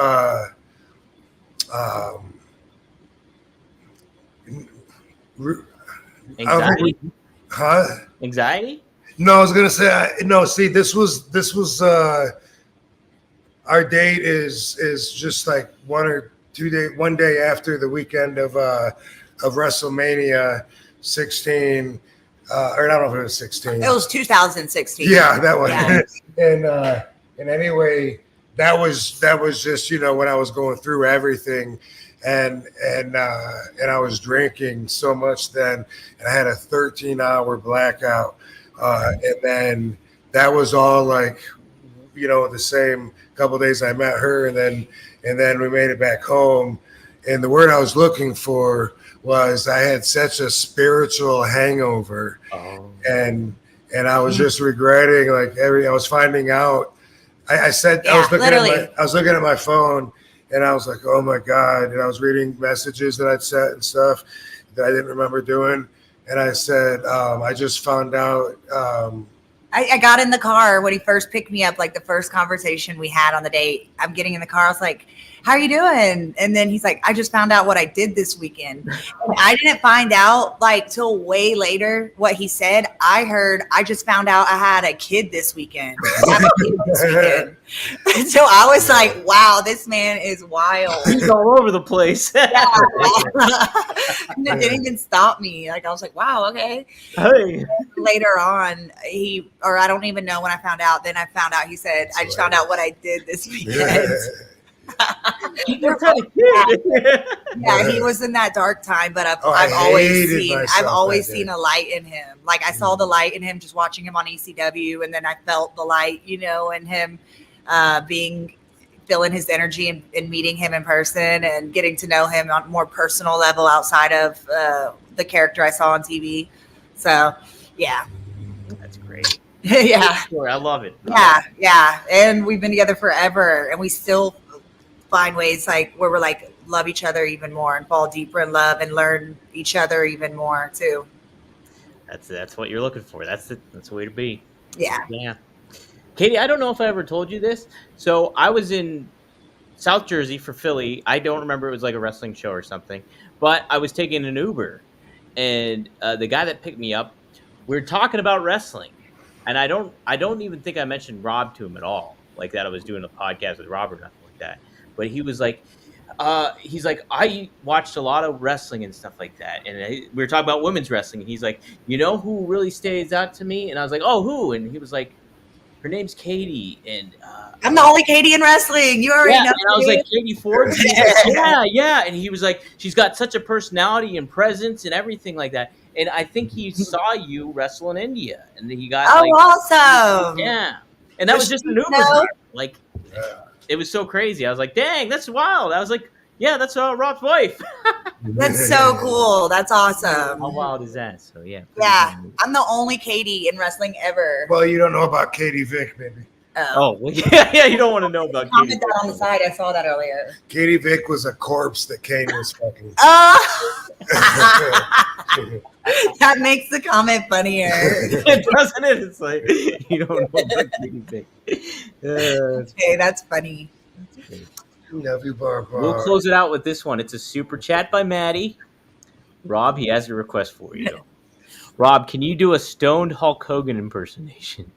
Anxiety? Huh? Anxiety? No, I was gonna say no. See, this was our date is just like 1 or 2 days, one day after the weekend of WrestleMania 16, or I don't know if it was 16. It was 2016. Yeah, that one. Yeah. And anyway, that was just when I was going through everything, and I was drinking so much then, and I had a 13-hour blackout, and then that was all like the same couple of days I met her, and then we made it back home, and the word I was looking for was I had such a spiritual hangover, and I was just regretting I was finding out. I was looking at my phone, and I was like, oh my God, and I was reading messages that I'd sent and stuff that I didn't remember doing, and I said, I just found out. I got in the car when he first picked me up, like the first conversation we had on the date. I'm getting in the car. I was like, how are you doing? And then he's like, I just found out what I did this weekend. And I didn't find out till way later what he said. I heard, I just found out I had a kid this weekend. And so I was like, wow, this man is wild. He's all over the place. Yeah. And it didn't even stop me. Like, I was like, wow, okay. Hey. Later on, I don't even know when I found out. Then I found out he said, I just found out what I did this weekend. Yeah, he was in that dark time, but I've always seen a light in him. Like I saw the light in him just watching him on ECW, and then I felt the light, in him feeling his energy and meeting him in person and getting to know him on a more personal level outside of the character I saw on TV. So, yeah. That's great. Yeah. Sure, I love it. Yeah. And we've been together forever, and we still find ways where we're love each other even more and fall deeper in love and learn each other even more too. That's what you're looking for. That's the way to be. Yeah. Katie, I don't know if I ever told you this. So I was in South Jersey for Philly. I don't remember, it was like a wrestling show or something, but I was taking an Uber, and the guy that picked me up, we were talking about wrestling, and I don't even think I mentioned Rob to him at all, like that I was doing a podcast with Rob or nothing like that. But he was like, I watched a lot of wrestling and stuff like that. And we were talking about women's wrestling. And he's like, who really stays out to me? And I was like, oh, who? And he was like, her name's Katie. And I'm the only Katie in wrestling. You already know. And I was like, Katie Ford? Yeah. And he was like, she's got such a personality and presence and everything like that. And I think he saw you wrestle in India. And then he got awesome. Yeah. And that was just an Uber. It was so crazy. I was like, dang, that's wild. I was like, yeah, that's Rob's wife. That's so cool. That's awesome. How wild is that? So yeah. Yeah, I'm the only Katie in wrestling ever. Well, you don't know about Katie Vick, baby. Oh, well, yeah. You don't want to know about Katie. Comment that on the side. I saw that earlier. Katie Vick was a corpse that Kane was fucking. Oh, that makes the comment funnier. Doesn't it? It's like you don't know about Katie Vick. Okay, that's funny. That's great. Love you, Barbara. We'll close it out with this one. It's a super chat by Maddie. Rob, he has a request for you. Rob, can you do a stoned Hulk Hogan impersonation?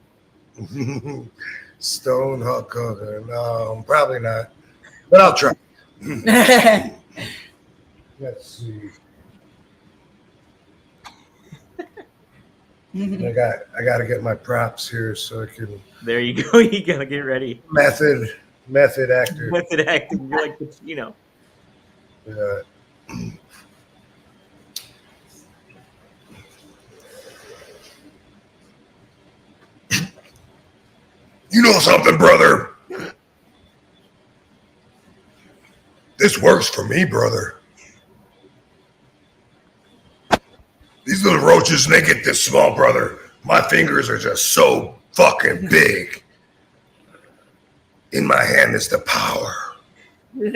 Stone Hulk Hogan. No, probably not. But I'll try. Let's see. I got to get my props here so I can. There you go. You gotta get ready. Method actor. Method acting. You're like Pacino. You know something, brother? This works for me, brother. These little roaches, they get this small, brother. My fingers are just so fucking big. In my hand is the power. He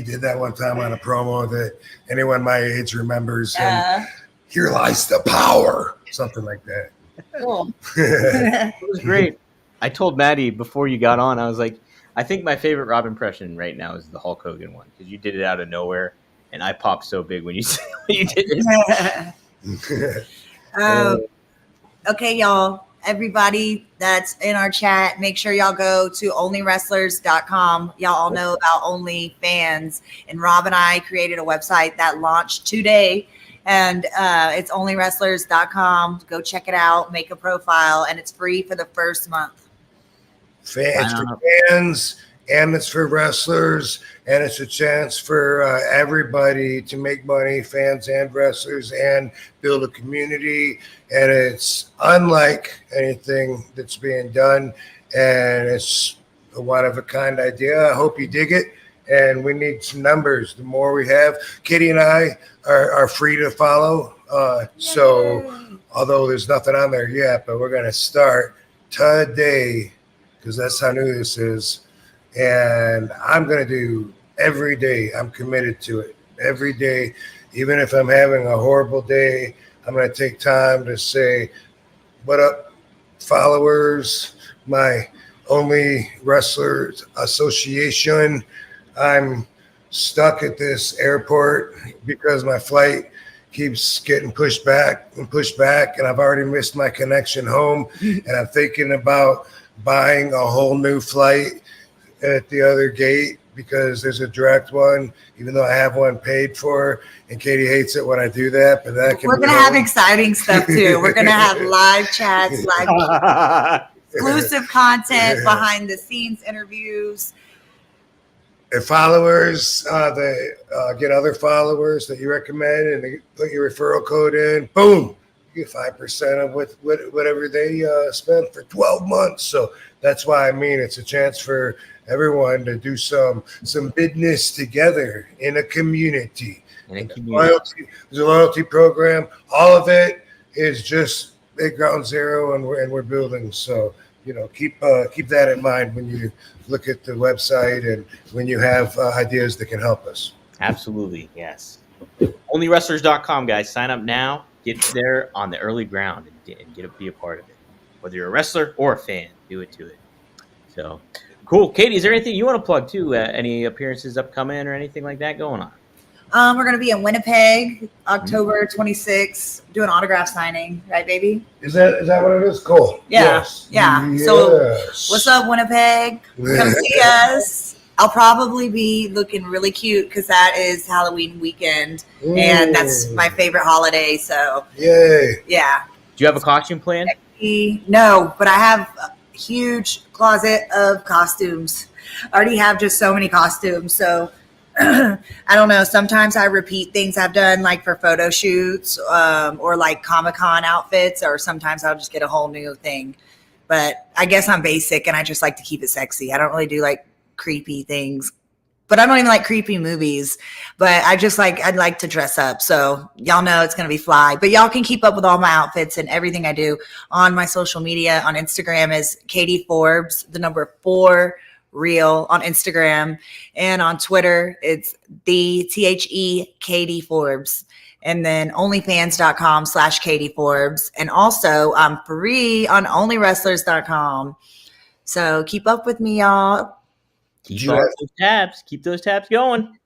did that one time on a promo that anyone my age remembers. And here lies the power. Something like that. Cool. It was great. I told Maddie before you got on, I was like, I think my favorite Rob impression right now is the Hulk Hogan one because you did it out of nowhere, and I popped so big when you did it. Okay, y'all. Everybody that's in our chat, make sure y'all go to onlywrestlers.com. Y'all all know about OnlyFans, and Rob and I created a website that launched today, and it's onlywrestlers.com. Go check it out, make a profile, and it's free for the first month. It's for fans, and it's for wrestlers, and it's a chance for everybody to make money, fans and wrestlers, and build a community. And it's unlike anything that's being done, and it's a one-of-a-kind idea. I hope you dig it, and we need some numbers. The more we have, Kitty and I are free to follow. So although there's nothing on there yet, but we're going to start today because that's how new this is. And I'm going to do every day. I'm committed to it every day. Even if I'm having a horrible day, I'm going to take time to say, what up, followers, my Only Wrestlers Association. I'm stuck at this airport because my flight keeps getting pushed back, and I've already missed my connection home. And I'm thinking about buying a whole new flight at the other gate because there's a direct one, even though I have one paid for. And Katie hates it when I do that, but that can. We're gonna have exciting stuff too. We're gonna have live chats, live exclusive content, behind the scenes interviews. And followers, they get other followers that you recommend, and they put your referral code in. Boom, you get 5% of whatever they spend for 12 months. So that's why I mean it's a chance for everyone to do some business together in a community. There's a loyalty program. All of it is just big ground zero, and we're building. So keep that in mind when you look at the website and when you have ideas that can help us. Absolutely, yes. OnlyWrestlers.com, guys. Sign up now. Get there on the early ground and be a part of it. Whether you're a wrestler or a fan, do it to it. So, cool. Katie, is there anything you want to plug too? Any appearances upcoming or anything like that going on? We're going to be in Winnipeg, October 26th, doing autograph signing. Right, baby? Is that what it is? Cool. Yeah. Yeah. So what's up, Winnipeg? Come see us. I'll probably be looking really cute because that is Halloween weekend. Ooh. And that's my favorite holiday. So, yay. Yeah. Do you have a costume plan? No, but I have a huge closet of costumes. I already have just so many costumes. So, I don't know. Sometimes I repeat things I've done like for photo shoots or like Comic-Con outfits, or sometimes I'll just get a whole new thing. But I guess I'm basic and I just like to keep it sexy. I don't really do like creepy things but I don't even like creepy movies. But I'd like to dress up. So y'all know it's going to be fly. But y'all can keep up with all my outfits and everything I do on my social media. On Instagram is Katie Forbes, the number 4 real on Instagram. And on Twitter, it's the THE Katie Forbes. And then onlyfans.com/Katie Forbes. And also I'm free on onlywrestlers.com. So keep up with me, y'all. Keep those tabs going.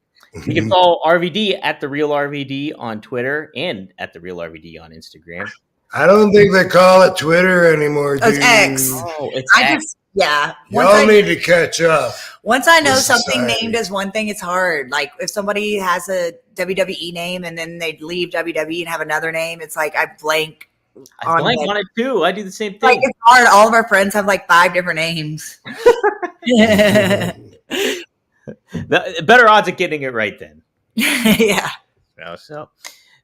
You can follow RVD at The Real RVD on Twitter and at The Real RVD on Instagram. I don't think they call it Twitter anymore, dude. It's X. Oh, it's X. Y'all need to catch up. Once I know something named as one thing, it's hard. Like if somebody has a WWE name and then they leave WWE and have another name, it's like I blank on it too. I do the same thing. Like it's hard. All of our friends have like 5 different names. Better odds of getting it right then. Yeah. So,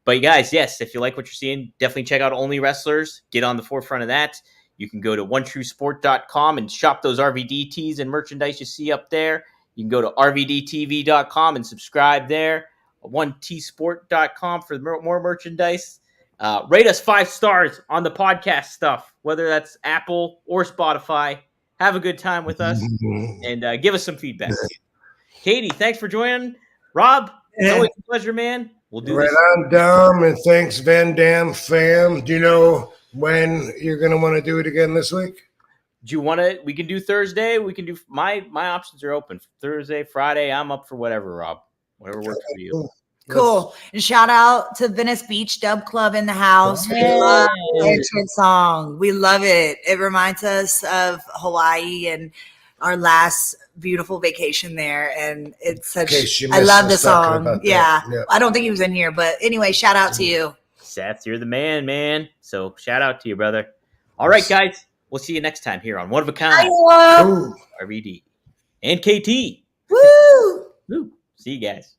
but you guys, yes, if you like what you're seeing, definitely check out Only Wrestlers. Get on the forefront of that. You can go to onetruesport.com and shop those RVD tees and merchandise you see up there. You can go to rvdtv.com and subscribe there. 1tsport.com for more merchandise. Rate us 5 stars on the podcast stuff, whether that's Apple or Spotify. Have a good time with us and give us some feedback. Katie, thanks for joining. Rob, it's always a pleasure, man. We'll do this. Right on, Dom, and thanks, Van Dam fam. Do you know when you're going to want to do it again this week? Do you want to? We can do Thursday. We can do my options are open. Thursday, Friday. I'm up for whatever, Rob. Whatever works for you. Cool. And shout out to Venice Beach Dub Club in the house. We love the entrance song. We love it. It reminds us of Hawaii and our last beautiful vacation there. And it's such, I love the song. Yeah. I don't think he was in here, but anyway, shout out to you. Seth, you're the man. So shout out to you, brother. All right, guys. We'll see you next time here on One of a Kind. RVD and KT. Woo! Woo. See you guys.